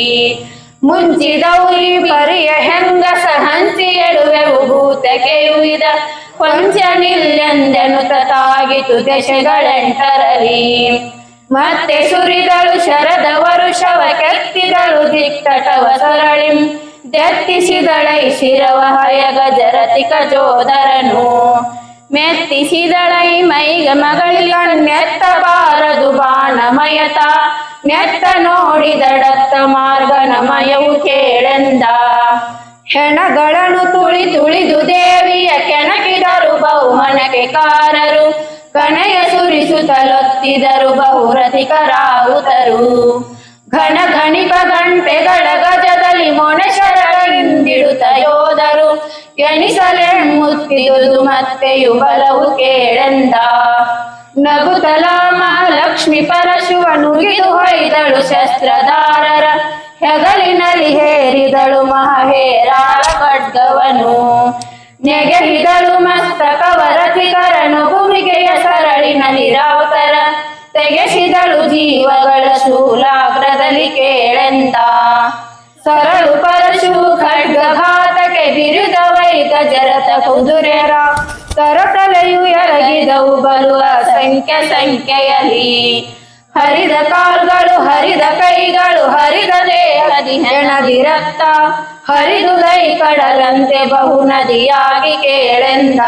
ಮುಂಚಿದವು ಈ ಪರಿಯ ಹೆಂಗಸ ಹಂಚಿ ಎಡುವೆವು ಭೂತಕೆಯು ಇದ ಕೊಂಚ ನಿಲ್ಲೆಂದೆನು ತಾಗಿತು ದಶೆಗಳೆಂಟರಲಿ ಮತ್ತೆ ಸುರಿದಳು ಶರದ ವರುಷವ ಕೆತ್ತಿದಳು ದಿಕ್ಕಟವ ಸರಳಿಂ ದೆತ್ತಿಸಿದಳೈ ಶಿರವ ಹಯ ಗಜರತಿಕ ಜೋದರನು ಮೆತ್ತಿಸಿದಳೈ ಮೈಗ ಮಗಳಿಗ ನೆತ್ತ ಬಾರದು ಬಾಣಮಯತ ನೆತ್ತ ನೋಡಿದಡತ್ತ ಮಾರ್ಗನಮಯವು ಕೇಳೆಂದ ಹೆಣಗಳನ್ನು ತುಳಿ ತುಳಿದು ದೇವಿಯ ಕೆಣಕಿದರು ಬಹುಮನಗೆ ಕಾರರು ಕಣೆಯ ಸುರಿಸುತ್ತಲೊತ್ತಿದರು ಬಹುರಥಿಕರಾವುತರು ಘನ ಘಣಿಪ ಗಂಟೆಗಳ ಗಜದಲ್ಲಿ ಮೊನೆ ಶರಳಿಂದಿಡುತ್ತ ಯೋಧರು ಎಣಿಸಲೆ ಮುತ್ತಿದುದು ಮತ್ತೆಯು ಬಲವು ಕೇಳೆಂದ ನಗುತಲ ಮಹಾಲಕ್ಷ್ಮಿ ಪರಶುವ ನುಗಿದು ಹೊಯ್ದಳು ಶಸ್ತ್ರಧಾರರ ಹೆಗಲಿನಲ್ಲಿ ಹೇರಿದಳು ಮಹೇರಾಳ ಖಡ್ಗವನು ನೆಗೆಹಿದಳು ಮಸ್ತಕವ ರಥಿಕರನು ಭೂಮಿಗೆಯ ಸರಳಿನಲ್ಲಿ ರಾವುತರ ತೆಗೆಸಿದಳು ಜೀವಗಳ ಶೂಲಾಗ್ರದಲ್ಲಿ ಕೇಳೆಂದ ಸರಳು ಪರಶು ಖಡ್ಗಘಾತಕ್ಕೆ ಬಿರುದವೈ ಗಜರಥ ಕುದುರೆರ ತರತಲೆಯು ಎರಗಿದವು ಬರುವ ಸಂಖ್ಯೆಯಲ್ಲಿ ಹರಿದ ಕಾಲ್ಗಳು ಹರಿದ ಕೈಗಳು ಹರಿದ ದೇಹದಿ ಹೆಣದಿ ರಕ್ತ ಹರಿದುದೈ ಕಡಲಂತೆ ಬಹು ನದಿಯಾಗಿ ಕೇಳೆಂದ.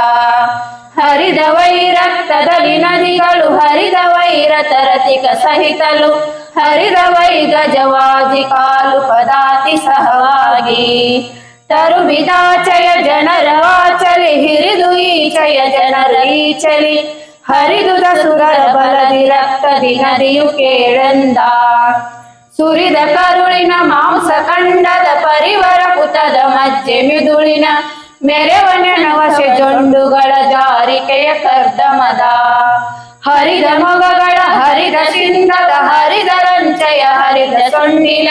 ಹರಿದ ವೈರಕ್ತದಲ್ಲಿ ನದಿಗಳು ಹರಿದ ವೈರತರತಿಕ ಸಹಿತಲು ಹರಿದ ವೈ ಗಜವಾಜಿ ಕಾಲು ಪದಾತಿ ಸಹವಾಗಿ. ತರುಬಿದಾಚಯ ಜನರ ವಾಚಲಿ ಹಿರಿದು ಈಚಯ ಜನರ ಈಚಲಿ ಹರಿದುದ ಸುರರ ಬಲದಿ ರಕ್ತದಿ ನದಿಯು ಕೇಳೆಂದ. ಸುರಿದ ಕರುಳಿನ ಮಾಂಸ ಖಂಡದ ಪರಿವರ ಪುತದ ಮಜ್ಜೆ ಮಿದುಳಿನ ಮೆರವನೆನವಸೆ ಜೊಂಡುಗಳ ಜಾರಿಕೆಯ ಕರ್ದಮದ. ಹರಿದ ಮೊಗಗಳ ಹರಿದ ಸಿಂಧದ ಹರಿದ ರಂಚಯ ಹರಿದ ಸೊಂಡಿಲ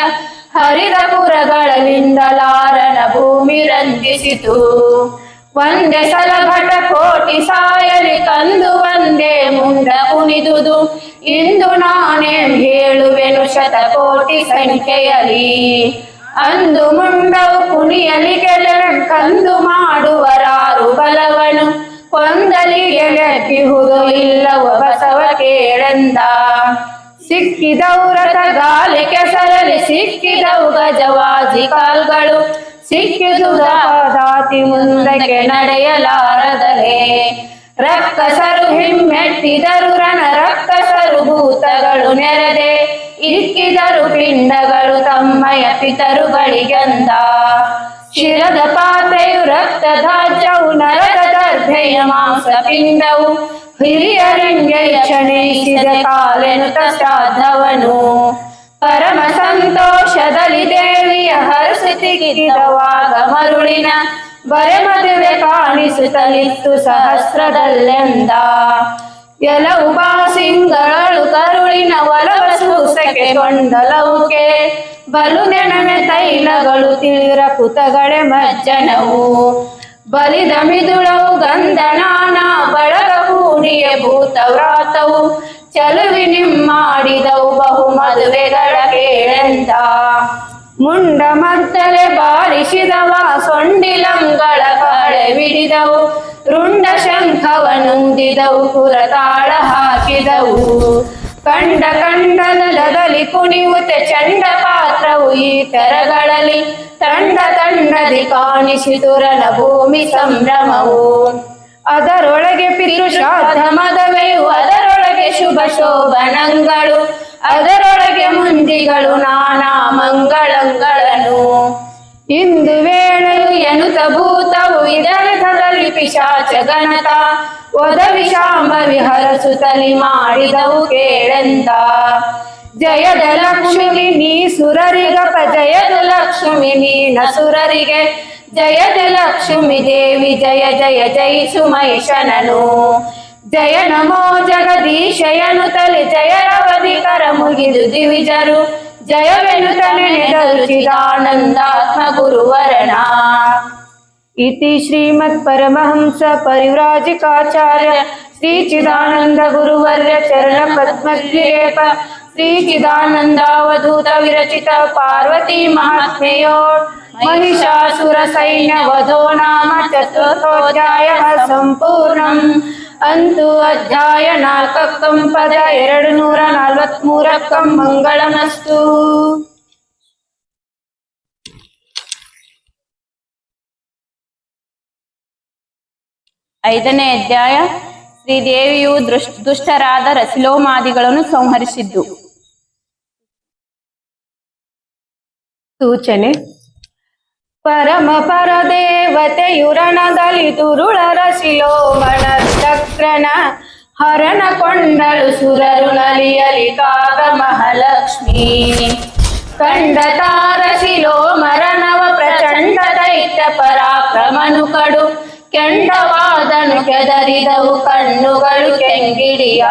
ಹರಿದ ಪುರಗಳಿಂದಲಾರನ ಭೂಮಿ ರಂಜಿಸಿತು. ಒಂದೇ ಸಲ ಭಟ ಕೋಟಿ ಸಾಯಲಿ ಕಂದು ಒಂದೇ ಮುಂಡ ಕುಣಿದುದು ಇಂದು ನಾನೇ ಹೇಳುವೆನು ಶತಕೋಟಿ ಸಂಖ್ಯೆಯಲಿ. ಅಂದು ಮುಂಡವು ಕುಣಿಯಲಿ ಗೆಳೆಯ ಕಂದು ಮಾಡುವರಾರು ಬಲವನು ಕೊಂದಲಿಗೆ ಲೆಕ್ಕಿಹುದು ಇಲ್ಲವ ಬಸವ ಕೇಳೆಂದ. ಸಿಕ್ಕಿದವು ರಥ ಗಾಲಿ ಕೆಸರಲಿ ಸಿಕ್ಕಿದವು ಗಜವಾಜಿ ಕಾಲ್ಗಳು ಸಿಕ್ಕಿದುದಾತಿ ಮುಂದಕ್ಕೆ ನಡೆಯಲಾರದಲೇ. ರಕ್ಕಸರು ಹಿಮ್ಮೆಟ್ಟಿದರು ರಣ ರಕ್ಕಸರು ಭೂತಗಳು ನೆರೆದೆ ಇಕ್ಕಿದರು ಪಿಂಡಗಳು ತಮ್ಮಯ ಪಿತರುಗಳಿಗೆಂದ. ಶಿರದ ಪಾತ್ರೆಯು ರಕ್ತದಾಜ್ಯವು ನರದ ದರ್ಭೆಯ ಮಾಂಸ ಪಿಂಡವು ಹಿರಿಯರಿಂಗೆಯ ಕ್ಷಣಿಸಿದ ಕಾಲೆನುತ ಶ್ರಾದ್ದವನು. ಪರಮ ಸಂತೋಷದಲ್ಲಿ ದೇವಿಯ ಹರಸುತ್ತಿಗಿದ್ದವಾಗ ಮರುಳಿನ ಬರೆ ಮದುವೆ ಕಾಣಿಸುತ್ತಲಿತ್ತು ಸಹಸ್ರದಲ್ಲೆಂದ. ಎಲವು ಬಾಸಿಂಗಳು ಕರುಳಿನ ಒಲವ ಸೂಸಕ್ಕೆ ಗೊಂದಲವುಕೆ ಬಲು ನೆನನೆ ತೈಲಗಳು ತೀರ ಪುತಗಳೆ ಮಜ್ಜನವು. ಬಲಿದ ಮಿದುಳವು ಗಂಧನಾನ ಬಳಗ ಕೂಡಿಯೇ ಭೂತವ್ರಾತವು ಚಲುವಿ ನಿಮ್ಮಾಡಿದವು ಬಹು ಮದುವೆಗಳ ಕೇಳೆಂದ. ಮುಂಡ ಮದ್ದಲೆ ಬಾರಿಸಿದವ ಸೊಂಡಿಲಂಗಳ ಕಳೆ ಬಿಡಿದವು ರುಂಡ ಶಂಖವನುಂದಿದವು ಪುರತಾಳ ಹಾಕಿದವು. ಕಂಡ ಕಂಡನದಲ್ಲಿ ಕುಣಿಯುತ್ತೆ ಚಂಡ ಪಾತ್ರವು ಈ ತೆರಗಳಲ್ಲಿ ತಂಡ ತಂಡದಿ ಕಾಣಿಸಿತು ರಣ ಭೂಮಿ ಸಂಭ್ರಮವು. ಅದರೊಳಗೆ ಪಿತೃಶ್ರಾದ್ದ ಮದವೆಯು ಅದರೊಳಗೆ ಶುಭ ಶೋಭನಗಳು ಅದರೊಳಗೆ ಮುಂದಿಗಳು ನಾನಾ ಮಂಗಳಗಳನ್ನು. ಇಂದು ವೇಳೆಯು ಎನುತ ಭೂತವು ಇದರದಲ್ಲಿ ಪಿಶಾಚ ಗಣತ ಒದವಿ ಶಾಂಭವಿ ಹರಸುತ್ತಲಿ ಮಾಡಿದವು ಕೇಳೆಂದ. ಜಯದ ಲಕ್ಷ್ಮಿ ನೀ ಸುರರಿಗಪ ಜಯದ ಲಕ್ಷ್ಮಿ ನೀನ ಸುರರಿಗೆ ಜಯದ ಲಕ್ಷ್ಮಿ ದೇವಿ ಜಯ ಜಯ ಜಯಿಸು ಮಹಿಷನನು. ಜಯ ನಮೋ ಜಗದೀಶಯನು ತಲೆ ಜಯರವಧಿಕರ ಮುಗಿದು ದಿವಿಜರು ಜಯವೆನುತ ನೆನೆದರು ಚಿದಾನಂದಾತ್ಮ ಗುರುವರಣ. ಇತಿ ಶ್ರೀಮತ್ ಪರಮಹಂಸ ಪರಿವ್ರಾಜಕಾಚಾರ್ಯ ಶ್ರೀ ಚಿದಾನಂದ ಗುರುವರ್ಯ ಚರಣ ಪದ್ಮಶ್ರೀರೇಪ ಶ್ರೀ ಚಿದಾನಂದಾವಧೂತ ವಿರಚಿತ ಪಾರ್ವತಿ ಮಹಾತ್ಮೆಯೋ महिषासुर सैन्य वधो नाम चतुर्थोऽध्याय संपूर्णम्. अंतु अध्याय 4 पद 243 मंगलमस्तु. ಐದನೇ ಅಧ್ಯಾಯ ಶ್ರೀದೇವಿಯು ದುಷ್ಟರಾದ ರಸಿಲೋಮಾದಿಗಳನ್ನು ಸಂಹರಿಸಿದ್ದು. ಸೂಚನೆ. ಪರಮ ಪರದೇವತೆಯುರಣದಲ್ಲಿ ತುರುಳರ ಶಿಲೋಮಣ ಚಕ್ರನ ಹರಣ ಕೊಂಡಳು ಸುರರು ನಲಿಯಲಿ ಕಾಗ ಮಹಾಲಕ್ಷ್ಮಿ. ಕಂಡ ತಾರ ಶಿಲೋಮರನವ ಪ್ರಚಂಡ ದೈತ್ಯ ಪರಾಕ್ರಮನು ಕಡು ಕೆಂಡವಾದನು ಕೆದರಿದವು ಕಣ್ಣುಗಳು ಕೆಂಗಿಡಿಯ.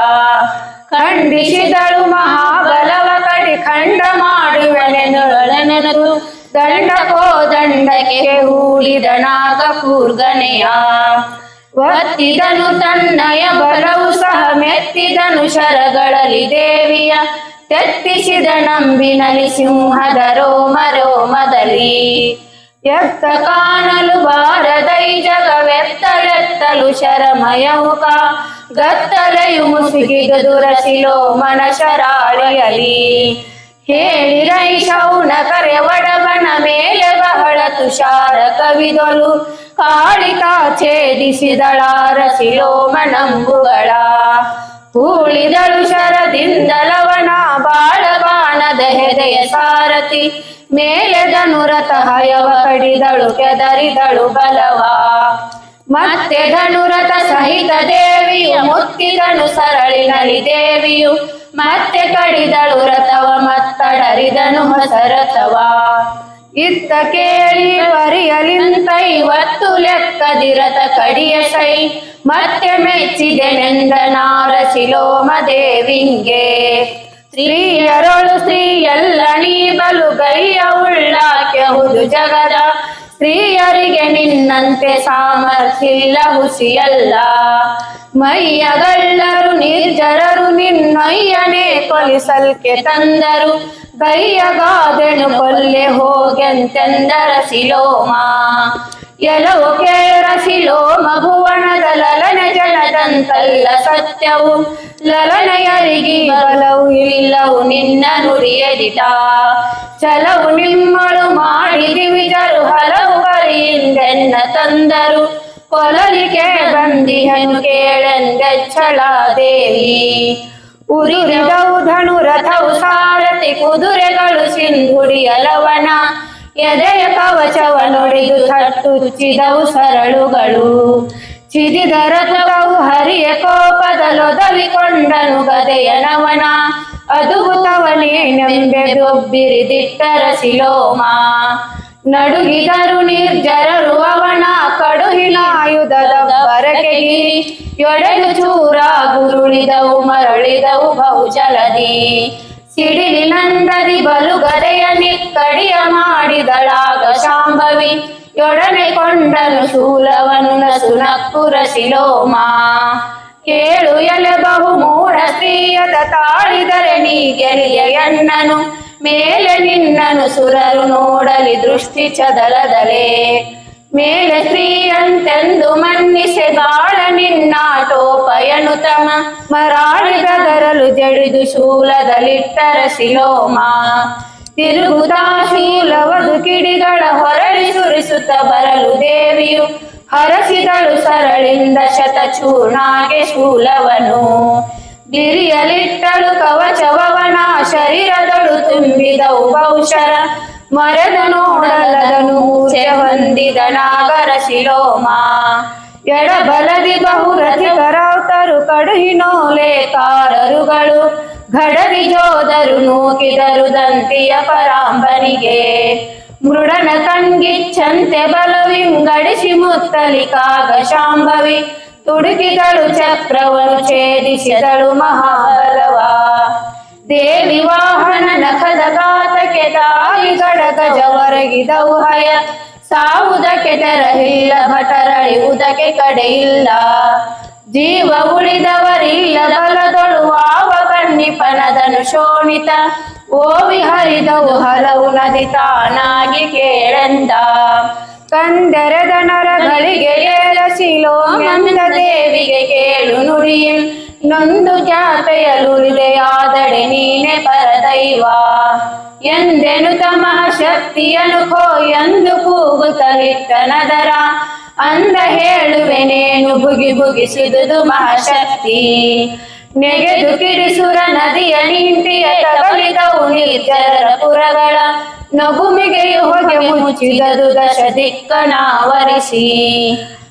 ಖಂಡಿಸಿದಳು ಮಹಾಬಲವ ಕಡಿ ಖಂಡ ಮಾಡುವೆನೆನು ದಂಡ ಕೋದಂಡಕ್ಕೆ ಹೂಡಿದ ನಾಗ ಕೂರ್ಗನೆಯ. ಒತ್ತಿದನು ತನ್ನಯ ಬಲವು ಸಹ ಮೆತ್ತಿದನು ಶರಗಳಲ್ಲಿ ದೇವಿಯ ತೆತ್ತಿಸಿದ ನಂಬಿನಲಿ ಸಿಂಹದ ರೋಮ ರೋಮದಲ್ಲಿ. ಎತ್ತ ಕಾಣಲು ಬಾರದೈ ಜಗವೆತ್ತಲೆತ್ತಲು ಶರಮಯವುಕ ಗತ್ತಲೆಯು ಮುಸುಕಿದ ದುರಸಿಲೋ ಮನಶರಾಳಿಯಲಿ ಹೇಳಿರೈ ಶೌನಕರೆ ಒಡಬನ ಮೇಲೆ ಬಹಳ ತುಷಾರ ಕವಿದೊಲು ಕಾಳಿಕಾ ಛೇದಿಸಿದಳಾರಸಿಲೋ ಮನಂಬುಗಳ ಹೂಳಿದಳು ಶರದಿಂದಲವನ ಬಾಳಬಾಣದ ಹೆದೆಯ ಸಾರಥಿ ಮೇಲೆ ಧನುರಥ ಹಯವ ಕಡಿದಳು ಕೆದರಿದಳು ಬಲವ ಮತ್ತೆ ಧನುರಥ ಸಹಿತ ದೇವಿಯು ಮುತ್ತಿದನು ಸರಳಿನಲಿ ದೇವಿಯು ಮತ್ತೆ ಕಡಿದಳು ರಥವ ಮತ್ತಡರಿದನು ಹೊಸ ರಥವ ಇತ್ತ ಕೇಳಿ ಪರಿಯಲಿಂತೈ ಒತ್ತು ಲೆಕ್ಕದಿರತ ಕಡಿಯ ಸೈ ಮತ್ತೆ ಮೆಚ್ಚಿದೆನೆಂದ ನಾರಸಿಲೋಮ ದೇವಿಂಗೆ ಸ್ತ್ರೀಯರೊಳು ಸ್ತ್ರೀಯಲ್ಲ ನೀ ಬಲು ಗೈಯ ಉಳ್ಳಾಕೆಹುದು ಜಗದ ಸ್ತ್ರೀಯರಿಗೆ ನಿನ್ನಂತೆ ಸಾಮರ್ಥ್ಯಿಲ್ಲ ಹುಸಿಯಲ್ಲ ಮೈಯಗಳ್ಳರು ನಿರ್ಜರರು ನಿನ್ನೊಯ್ಯನೆ ಕೊಲಿಸಲ್ಕೆ ತಂದರು ಗೈಯಗಾದೆನು ಕೊಲ್ಲೆ ಹೋಗೆಂತೆಂದರ ಸಿಲೋಮ ಎಲವು ಕೇಳ ಸಿಲೋಮ ಭುವನದ ಲಲನ ಜನದಂತಲ್ಲ ಸತ್ಯವು ಲಲನೆಯರಿಗೆ ಬಲವು ಇಲ್ಲವು ನಿನ್ನ ನುಡಿಯದಿಟ ಚಲವು ನಿಮ್ಮಳು ಮಾಡಿದಿ ವಿಜರು ಹಲವು ಬರಿಯಿಂದೆನ್ನ ತಂದರು ಕೊಲಲಿಗೆ ಬಂದಿಹನು ಕೇಳೆಂದೆಚ್ಚಳ ದೇವಿ ಉರಿದವು ಧನುರಥವು ಸಾರಥಿ ಕುದುರೆಗಳು ಸಿಂಧುಡಿಯಲವನ ಎದೆಯ ಕವಚವ ನುಡಿದು ತಟ್ಟುಚ್ಚಿದವು ಸರಳುಗಳು ಚಿದಿದ ರಥವು ಹರಿಯ ಕೋಪದಲೊದವಿಕೊಂಡನು ಗದೆಯನವನ ಅದುಗುತ್ತವನೇನೆಂಬೆದೊಬ್ಬಿರಿದಿಟ್ಟರ ಸಿಲೋಮ ನಡುಗಿದರು ನಿರ್ಜರರು ಅವನ ಕಡುಹಿನಾಯುಧದ ಬರಕೆಗಿ ಯೊಡೆದು ಚೂರ ಗುರುಳಿದವು ಮರಳಿದವು ಬಹುಜಲದಿ ಸಿಡಿಲಿನಂದದಿ ಬಲು ಗದೆಯ ನಿಕ್ಕಡಿಯ ಮಾಡಿದಳಾಗ ಶಾಂಭವಿ ಯೊಡನೆ ಕೊಂಡನು ಶೂಲವನು ನಸುನಕ್ಕುರ ಸಿಲೋಮ ಕೇಳು ಎಲೆ ಬಹು ಮೂಢ ಸ್ತ್ರೀಯದ ತಾಳಿದರೆ ನೀ ಗೆಲಿಯ ಎನ್ನನು ಮೇಲೆ ನಿನ್ನನು ಸುರರು ನೋಡಲಿ ದೃಷ್ಟಿ ಚದಲದಲೇ ಮೇಲೆ ಸ್ತ್ರೀಯಂತೆಂದು ಮನ್ನಿಸೆ ಬಾಳ ನಿನ್ನಾಟೋಪಯನು ತಮ ಮರಾಳಿಗದರಲು ಜಡಿದು ಶೂಲದಲ್ಲಿಟ್ಟರ ಸಿಲೋಮ ತಿರುಗುತ್ತಾ ಶೂಲವದು ಕಿಡಿಗಳ ಹೊರಳಿ ಸುರಿಸುತ್ತ ಬರಲು ದೇವಿಯು ಹರಸಿದಳು ಸರಳಿಂದ ಶತಚೂರ್ಣಾಗೆ ಶೂಲವನು ಗಿರಿಯಲಿಟ್ಟಳು ಕವಚವವನ ಶರೀರದಳು ತುಂಬಿದವು ಬಹುಶರ ಮರದ ನೋಡಲದನು ಮೂರ್ಛೆ ಹೊಂದಿದ ನಾಗರ ಶಿಲೋಮ ಎಡಬಲದಿ ಬಹುರಥಿ ಕರಾವ್ತರು ಕಡುಹಿನೋಲೇಕಾರರುಗಳು ಘಡದಿ ಜೋದರು ನೂಕಿದರು ದಂತಿಯ ಪರಾಂಬನಿಗೆ ಮೃಡನ ಕಣ್ಗಿಚ್ಚಂತೆ ಬಲವಿಂಗಡಿಸಿ ಮುತ್ತಲಿಕಾಗ ಶಾಂಭವಿ ತುಡುಕಿದಳು ಚಕ್ರವನ್ನು ಛೇದಿಸಿದಳು ಮಹಾಬಲವ ದೇವಿ ವಾಹನ ನಖದ ಗಾತಕ್ಕೆ ತಾಯಿ ಗಡಗ ಜವರಗಿದವು ಹಯ ಸಾವುದಕ್ಕೆ ತೆರಹಿಲ್ಲ ಭಟರಳಿಯುವುದಕ್ಕೆ ಕಡೆಯಿಲ್ಲ ಜೀವ ಉಳಿದವರಿಲ್ಲ ಬಲದೊಳು ಆವ ಕಣ್ಣಿಪನದನು ಶೋಣಿತ ಓವಿ ಹರಿದವು ಹಲವು ನದಿ ತಾನಾಗಿ ಕೇಳೆಂದ ಕಂದೆರೆದ ನರಗಳಿಗೆ ಏಲ ಶಿಲೋಮಂದ ದೇವಿಗೆ ಕೇಳು ನುಡಿಯಿಲ್ ನೊಂದು ಜಾತೆಯಲುಳಿದೆಯಾದಡೆ ನೀನೆ ಪರದೈವ ಎಂದೆನು ತಮಃ ಶಕ್ತಿಯನು ಖೋ ಎಂದು ಕೂಗುತ್ತಲಿಟ್ಟನದರ ಅಂದ ಹೇಳುವೆನೇನು ಬುಗಿ ಬುಗಿಸಿದುದು ಮಹಾಶಕ್ತಿ ನೆಗೆದು ಕಿಡಿಸುರ ನದಿಯ ನಿಂಟಿಯ ತಗಲಿದವು ನಿರ್ಜರ ಪುರಗಳ ನಗುಮಿಗೆಯು ಹೊಗೆ ಮುಚ್ಚಿದದು ದಶ ದಿಕ್ಕನಾವರಿಸಿ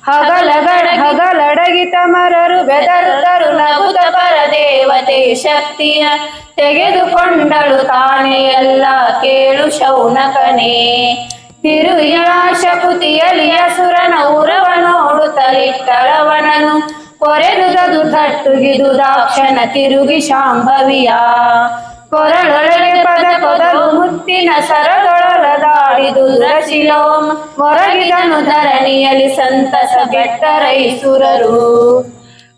ಹಗಲಡಗಿ ತಮರರು ಬೆದರ್ದರು ನಗುತ ಪರದೇವತೆ ಶಕ್ತಿಯ ತೆಗೆದುಕೊಂಡಳು ತಾನೇ ಎಲ್ಲ ಕೇಳು ಶೌನಕನೇ ತಿರುಯಾಶಕುತಿಯಲಿ ಅಸುರನ ಉರವ ನೋಡುತ್ತಲಿಟ್ಟಳವನನು ಕೊರೆದುದದು ತಟ್ಟುಗಿದು ದಾಕ್ಷಣ ತಿರುಗಿ ಶಾಂಭವಿಯ ಕೊರಳೊಳಗೆ ಪದ ಕೊದಲು ಮುತ್ತಿನ ಸರದೊಳದಾಡಿದು ರಚಿಲೋಮ ಮೊರಗಿದನು ಧರಣಿಯಲ್ಲಿ ಸಂತಸ ಬೆಟ್ಟರೈಸುರರು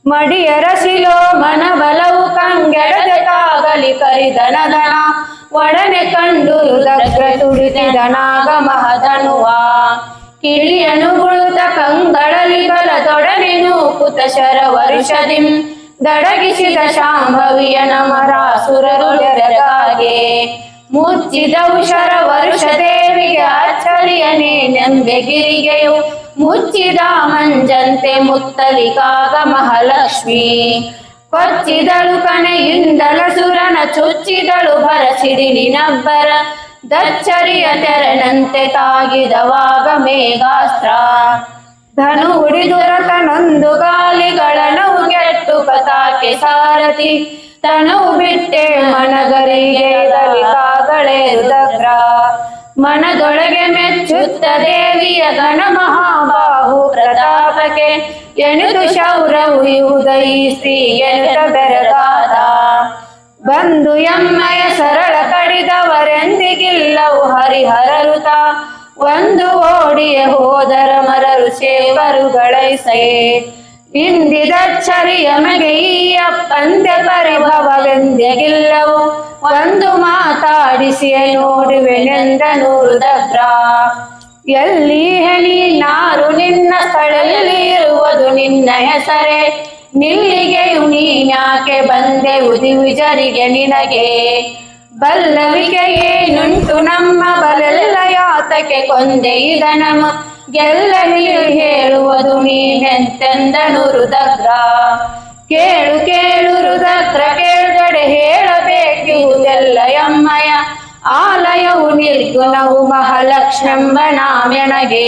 ಮಡಿಯರ ಶಿಲೋಮನ ಬಲವು ಕಂಗೆಡದೆ ಕಾಗಲಿ ಕರಿದನದನ ಒಡನೆ ಕಂಡು ರುದ್ರ ತುಡಿದ ನಾಗ ಮಹಧನುವ ಕಿಳಿಯನು ಗುಳುತ ಕಂಗಳಲಿ ಬಲದೊಡನೆ ನೂಕುತ ಶರ ವರುಷದಿಂ ದಡಗಿಸಿದ ಶಾಂಭವಿಯ ನಮರಾಸುರರು ಬೆರಗಾಗೆ ಮುಚ್ಚಿದವು ಶರ ವರುಷ ದೇವಿಗೆ ಅಚ್ಚರಿಯನೇ ನೆಂಬೆಗಿರಿಗೆಯು ಮುಚ್ಚಿದ ಮಂಜಂತೆ ಮುತ್ತಲಿಕಾಗ ಮಹಾಲಕ್ಷ್ಮಿ ಕೊಚ್ಚಿದಳು ಕಣೆಯಿಂದಲ ಸುರನ ಚುಚ್ಚಿದಳು ಬರಸಿಡಿಲಿನಬ್ಬರ ದಚ್ಚರಿಯ ತೆರನಂತೆ ತಾಗಿದವಾಗ ಮೇಘಾಸ್ತ್ರ ಧನು ಉಡಿದು ರಥನೊಂದು ಗಾಲಿಗಳನವು ಗೆಟ್ಟು ಪತಾಕೆ ಸಾರಥಿ ತನವು ಬಿಟ್ಟೆ ಮನಗರಿಗೆ ಕಾಗಳೇ ರುದ್ರ ಮನದೊಳಗೆ ಮೆಚ್ಚುತ್ತ ದೇವಿಯ ಗಣ ಮಹಾಬಾಹು ಪ್ರತಾಪಕ್ಕೆ ಎಣಿದು ಶೌರವು ಉದೈ ಸ್ತ್ರೀ ಎನುತ ಬೆರಗಾದ ಬಂದು ಎಮ್ಮಯ ಸರಳ ಕಡಿದವರೆಂದಿಗಿಲ್ಲವು ಹರಿಹರರುತ ಒಂದು ಓಡಿಯೇ ಹೋದರ ಮರರು ಸೇವರುಗಳೈಸೆ ಇಂದಿದಚ್ಚರಿಯ ಮಗೆ ಈ ಅಪ್ಪಂತೆ ಪರಿಭವವೆಂದಿಗಿಲ್ಲವು ಒಂದು ಮಾತಾಡಿಸಿಯೇ ನೋಡುವೆನೆಂದನು ರುದ್ರ ಎಲ್ಲಿ ಹೆಣಿ ನಾರು ನಿನ್ನ ಸ್ಥಳದಲ್ಲಿ ಇರುವುದು ನಿನ್ನ ಹೆಸರೇ ನಿಲ್ಲಿಗೆಯು ನೀನ್ಯಾಕೆ ಬಂದೆ ಉದಿವಿಜರಿಗೆ ನಿನಗೆ ಬಲ್ಲವಿಗೆ ಏನುಂಟು ನಮ್ಮ ಬಲೆಲ್ಲ ಯಾತಕ್ಕೆ ಕೊಂದೆ ಇದ ನಮ ಗೆಲ್ಲ ಹೇಳುವುದು ನೀನೆಂತೆಂದನು ರುದ್ರ ಕೇಳು ಕೇಳು ರುದ್ರ ಕೇಳ್ಗಡೆ ಹೇಳಬೇಕಿರುವುದೆಲ್ಲ ಎಮ್ಮಯ ಆಲಯವು ನಿರ್ಗುಣವು ಮಹಾಲಕ್ಷ್ಮೆಂಬ ನಾಮೆನಗೆ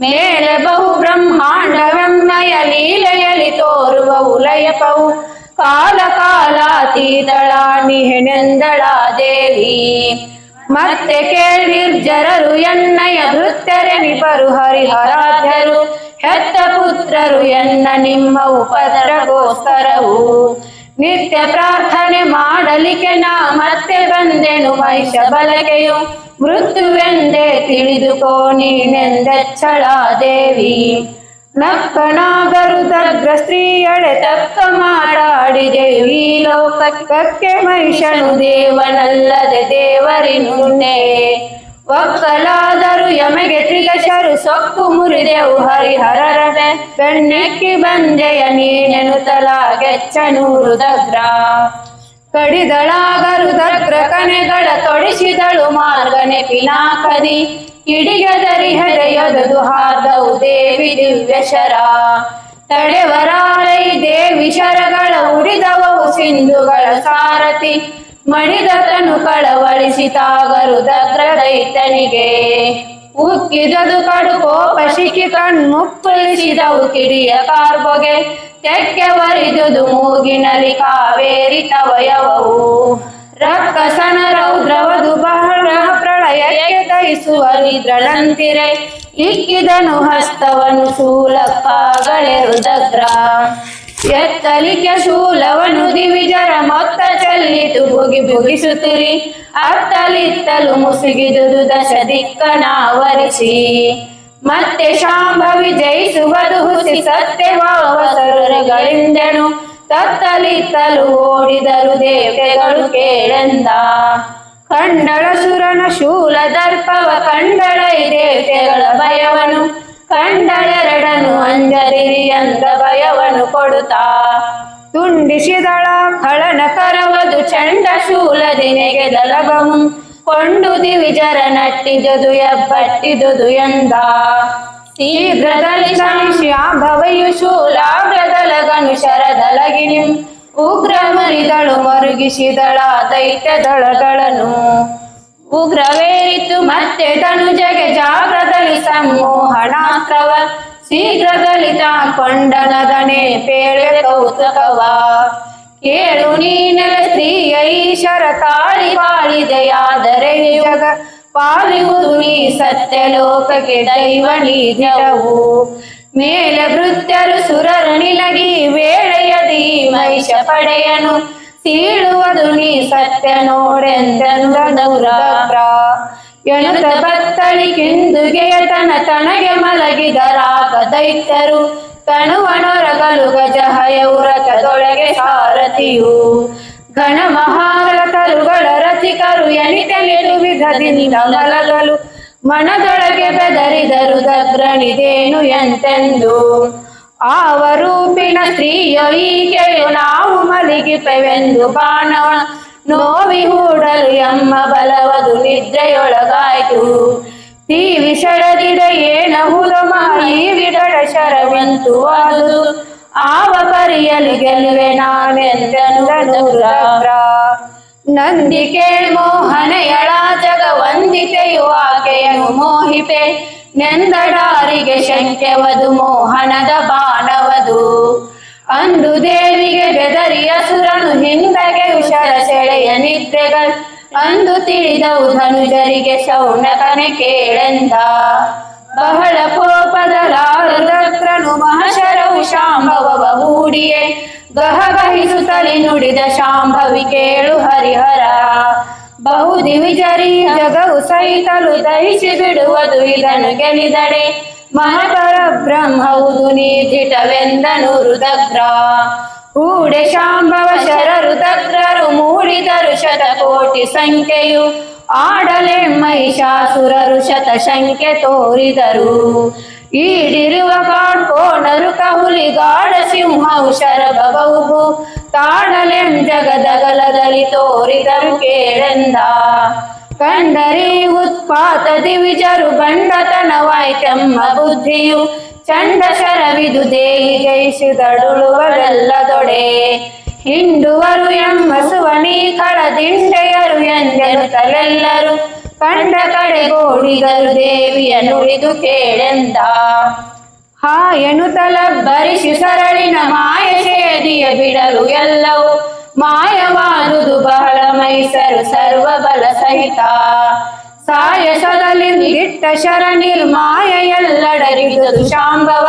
ಮೇಲೆ ಬಹು ಬ್ರಹ್ಮಾಂಡವೆಮ್ಮಯ ಲೀಲೆಯಲಿ ತೋರುವ ಉಲಯಪವು ಕಾಲ ಕಾಲಾತೀತಳ ನಿಹೆನೆಂದಳ ದೇವಿ ಮತ್ತೆ ಕೇಳಿರ್ಜರರು ಎನ್ನಯ ಭೃತ್ಯರೆನಿಪರು ಹರಿಹರಾಧ್ಯರು ಹೆತ್ತ ಪುತ್ರರು ಎನ್ನ ನಿಮ್ಮ ಉಪದ್ರಗೋಸ್ಕರವು ನಿತ್ಯ ಪ್ರಾರ್ಥನೆ ಮಾಡಲಿಕ್ಕೆ ನಾ ಮತ್ತೆ ಬಂದೆನು ಮಹಿಷ ಬಲಗೆಯು ಮೃತ್ಯುವೆಂದೇ ತಿಳಿದುಕೋ ನೀನೆಂದೆಚ್ಚಳ ದೇವಿ ನಕ್ಕನಾಗರು ದಗ್ರ ಸ್ತ್ರೀಯಳೆ ತಕ್ಕ ಮಾತಾಡಿದೆಯು ಈ ಲೋಕಕ್ಕೆ ಮಹಿಷನು ದೇವನಲ್ಲದೆ ದೇವರಿನುಂಡೆ ಒಕ್ಕಲಾದರು ಯಮಗೆ ತ್ರಿದಶರು ಸೊಕ್ಕು ಮುರಿದೆವು ಹರಿಹರರ ಬೆಣ್ಣೆಕ್ಕಿ ಬಂದೆಯ ನೀನೆನುತಲಾಗೆಚ್ಚನು ರುದ್ರ ಕಡಿದಳಾಗರು ದಗ್ರ ಕನೆಗಳ ತೊಡಿಸಿದಳು ಮಾರ್ಗನೆ ಪಿನಾಕದಿ ಕಿಡಿಗದರಿ ಹೆದೆಯೊದದು ಹಾರ್ದವು ದೇವಿ ದಿವ್ಯಶರ ತಡೆವರಾರೈ ದೇವಿ ಶರಗಳ ಉಡಿದವವು ಸಿಂಧುಗಳ ಸಾರಥಿ ಮಡಿದತನು ಕಳವಳಿಸಿತಾಗರು ದಗ್ರ ದೈತನಿಗೆ ಉಕ್ಕಿದದು ಕಡು ಕೋಪ ಶಿಖಿ ಕಣ್ಮುಕ್ಕಳಿಸಿದವು ಕಿಡಿಯ ಕಾರ್ಬೊಗೆ ತೆಕ್ಕೆ ವರಿದುದು ಮೂಗಿನಲಿ ಕಾವೇರಿ ತವಯವವು ರಕ್ಕಸನ ರೌದ್ರವದು ಬಹಳ ಪ್ರಳಯಕ್ಕೆ ದಹಿಸುವ ನಿದ್ರಳಂತಿರೆ ಇಕ್ಕಿದನು ಹಸ್ತವನು ಶೂಲಕ್ಕಾಗಳೆ ರುದ್ರ ಎತ್ತಲಿಕೆ ಶೂಲವನು ದಿವಿಜರ ಮೊತ್ತ ಚೆಲ್ಲಿತು ಬುಗಿ ಬುಗಿಸುತ್ತಿರಿ ಅತ್ತಲಿತ್ತಲು ಮುಸುಗಿದುದು ದಶ ದಿಕ್ಕನಾವರಿಸಿ ಮತ್ತೆ ಶಾಂಭವಿ ಜಯಿಸುವುದು ಹುಸಿ ಸತ್ಯವಾವಸರಗಳಿಂದೆನು ತತ್ತಲಿತ್ತಲು ಓಡಿದರು ದೇವತೆಗಳು ಕೇಳೆಂದ ಕಂಡಳ ಸುರನ ಶೂಲ ದರ್ಪವ ಕಂಡಳೈ ದೇವತೆಗಳ ಭಯವನು ಕಂಡಳೆರಡನು ಅಂಜರಿರಿ ಅಂದ ಭಯವನು ಕೊಡುತ್ತಾ ತುಂಡಿಸಿದಳ ಖಳನ ಕರವದು ಚಂಡ ಶೂಲದಿ ನೆಗೆದಲಗಮು ಕೊಂಡು ದಿವಿಜರ ನಟ್ಟಿದುದು ಎಬ್ಬಟ್ಟಿದುದು ಎಂದ ಶೀಘ್ರದಲ್ಲಿ ಶಾಂಭವಿಯು ಶೂಲಾಗ್ರದಲಗನು ಶರದಲಗಿನಿ ಉಗ್ರ ಮರಿದಳು ಮರುಗಿಸಿದಳ ದೈತ್ಯ ದಳಗಳನ್ನು ಉಗ್ರವೇರಿತು ಮತ್ತೆ ಧನುಜಗೆ ಜಾಗ್ರದಲ್ಲಿ ಸಂಮೋಹನಾಸ್ತ್ರವ ಶೀಘ್ರದಲ್ಲಿ ತಾಕೊಂಡನದನೆ ಪೇಳೆ ಕೌತುಕವ ಕೇಳು ನೀನೆಲ ಸ್ತ್ರೀಯ ಈಶರ ತಾಳಿ ಬಾಳಿದೆಯಾದರೆ ಜಗ ಪಾಲಿಯುವುದು ನೀ ಸತ್ಯ ಲೋಕಕ್ಕೆ ದೈವ ನಿಜವು ಮೇಲೆ ಭೃತ್ಯರು ಸುರರು ನಿನಗಿ ವೇಳೆಯದಿ ಮಹಿಷ ಪಡೆಯನು ಸೀಳುವುದು ನೀ ಸತ್ಯ ನೋಡೆಂದನುರ ಎಣುತ ಬತ್ತಳಿಗಿಂದುಗೆಯ ತನಗೆ ಮಲಗಿದರಾಗ ದೈತ್ಯರು ತಣುವನೊರಗಲು ಗಜಹಯವು ರಥದೊಳಗೆ ಸಾರಥಿಯು ಘನ ಮಹಾರಥರುಗಳ ರಥಿಕರು ಎನಿತೆನಿದು ವಿಧದಿಂದ ಮಲಗಲು ಮನದೊಳಗೆ ಬೆದರಿದರು ದಗ್ರನಿದೇನು ಎಂತೆಂದು. ಆವರೂಪಿನ ಸ್ತ್ರೀಯೋ ಈಕೆಯು ನಾವು ಮಲಗಿಪೆವೆಂದು ಬಾಣವ ನೋವಿ ಹೂಡಲು ಎಮ್ಮ ಬಲವದು ನಿದ್ರೆಯೊಳಗಾಯ್ತು. ಈ ವಿಷಡದಿದ ಏನಹುದು ಮಾಯಿ ವಿಗಡ ಶರವೆಂತು ಅದು ಆವ ಪರಿಯಲಿ ಗೆಲುವೆ ನಾನೆಂದನು ರುದ್ರ. ನಂದಿ ಕೇಳ್ಮೋಹನೆಯಳ ಜಗ ವಂದಿತೆಯು ಆಕೆಯನು ಮೋಹಿಪೆ ನೆಂದಡಾರಿಗೆ ಶಂಕೆವದು ಮೋಹನದ ಬಾಣವದು. ಅಂದು ದೇವಿಗೆ ಬೆದರಿ ಅಸುರನು ಹಿಂದಗೆ ವಿಷರ ಸೆಳೆಯ ನಿದ್ರೆಗಳು ಅಂದು ತಿಳಿದವು ಧನುಜರಿಗೆ ಶೌನಕನೆ ಕೇಳೆಂದ. ಬಹಳ ಕೋಪದಲಾರುದ್ರನು ಮಹಶರವು ಶಾಂಭವ ಹೂಡಿಯೇ ಗಹಗಹಿಸುತ್ತಲಿ ನುಡಿದ ಶಾಂಭವಿ ಕೇಳು ಹರಿಹರ. ಬಹು ದಿವಿಜರಿ ಜಗವು ಸಹಿತಲು ದಹಿಸಿ ಬಿಡುವುದು ಇದನ್ನು ಗೆಲಿದಡೆ ಮಹಾಪರ ಬ್ರಹ್ಮವುದು ನೀಧಿಟವೆಂದನು ರುದಗ್ರ. ಹೂಡೆ ಶಾಂಭವ ಶರರು ದಗ್ರರು ಮೂಡಿದರು ಶತಕೋಟಿ ಸಂಖ್ಯೆಯು ಆಡಲೆ ಮಹಿಷಾಸುರರು ಶತಶಂಖ್ಯೆ ತೋರಿದರು. ಈಡಿರುವ ಕಾಡ್ಕೋಣರು ಕಹುಲಿ ಗಾಢ ಸಿಂಹವು ಶರಭವು ತಾಡಲೆಂ ಜಗದಗಲದಲ್ಲಿ ತೋರಿದರು ಕೇಳೆಂದ. ಕಂಡರಿ ಉತ್ಪಾತ ದಿವಿಜರು ಗಂಡತನವಾಯ್ತೆಮ್ಮ ಬುದ್ಧಿಯು ಚಂಡ ಶರವಿದು ದೇಹಿ ಜಯಿಸಿದಡುಳುವವೆಲ್ಲದೊಡೆ. ಹಿಂಡುವರು ಎಮ್ಮ ಸುವಣಿ ಕಳದಿಂಡೆಯರು ಎಂದೆನುತ್ತಲೆಲ್ಲರು ಕಂಡ ಕಡೆಗೋಡಿದರು ದೇವಿಯ ನುಡಿದು ಕೇಳೆಂದ. ಹಾ ಎನ್ನುತ್ತಲ ಬರಿಸಿ ಸರಳಿನ ಮಾಯ ಸೇದಿಯ ಬಿಡಲು ಎಲ್ಲವೂ ಮಾಯವಾದುದು ಬಹಳ ಮೈಸರು ಸರ್ವ ಬಲ ಸಹಿತ. ಸಾಯಸದಲಿಂದಿಟ್ಟ ಶರ ನಿರ್ಮಾಯ ಎಲ್ಲಡರಿದುದು ಶಾಂಭವ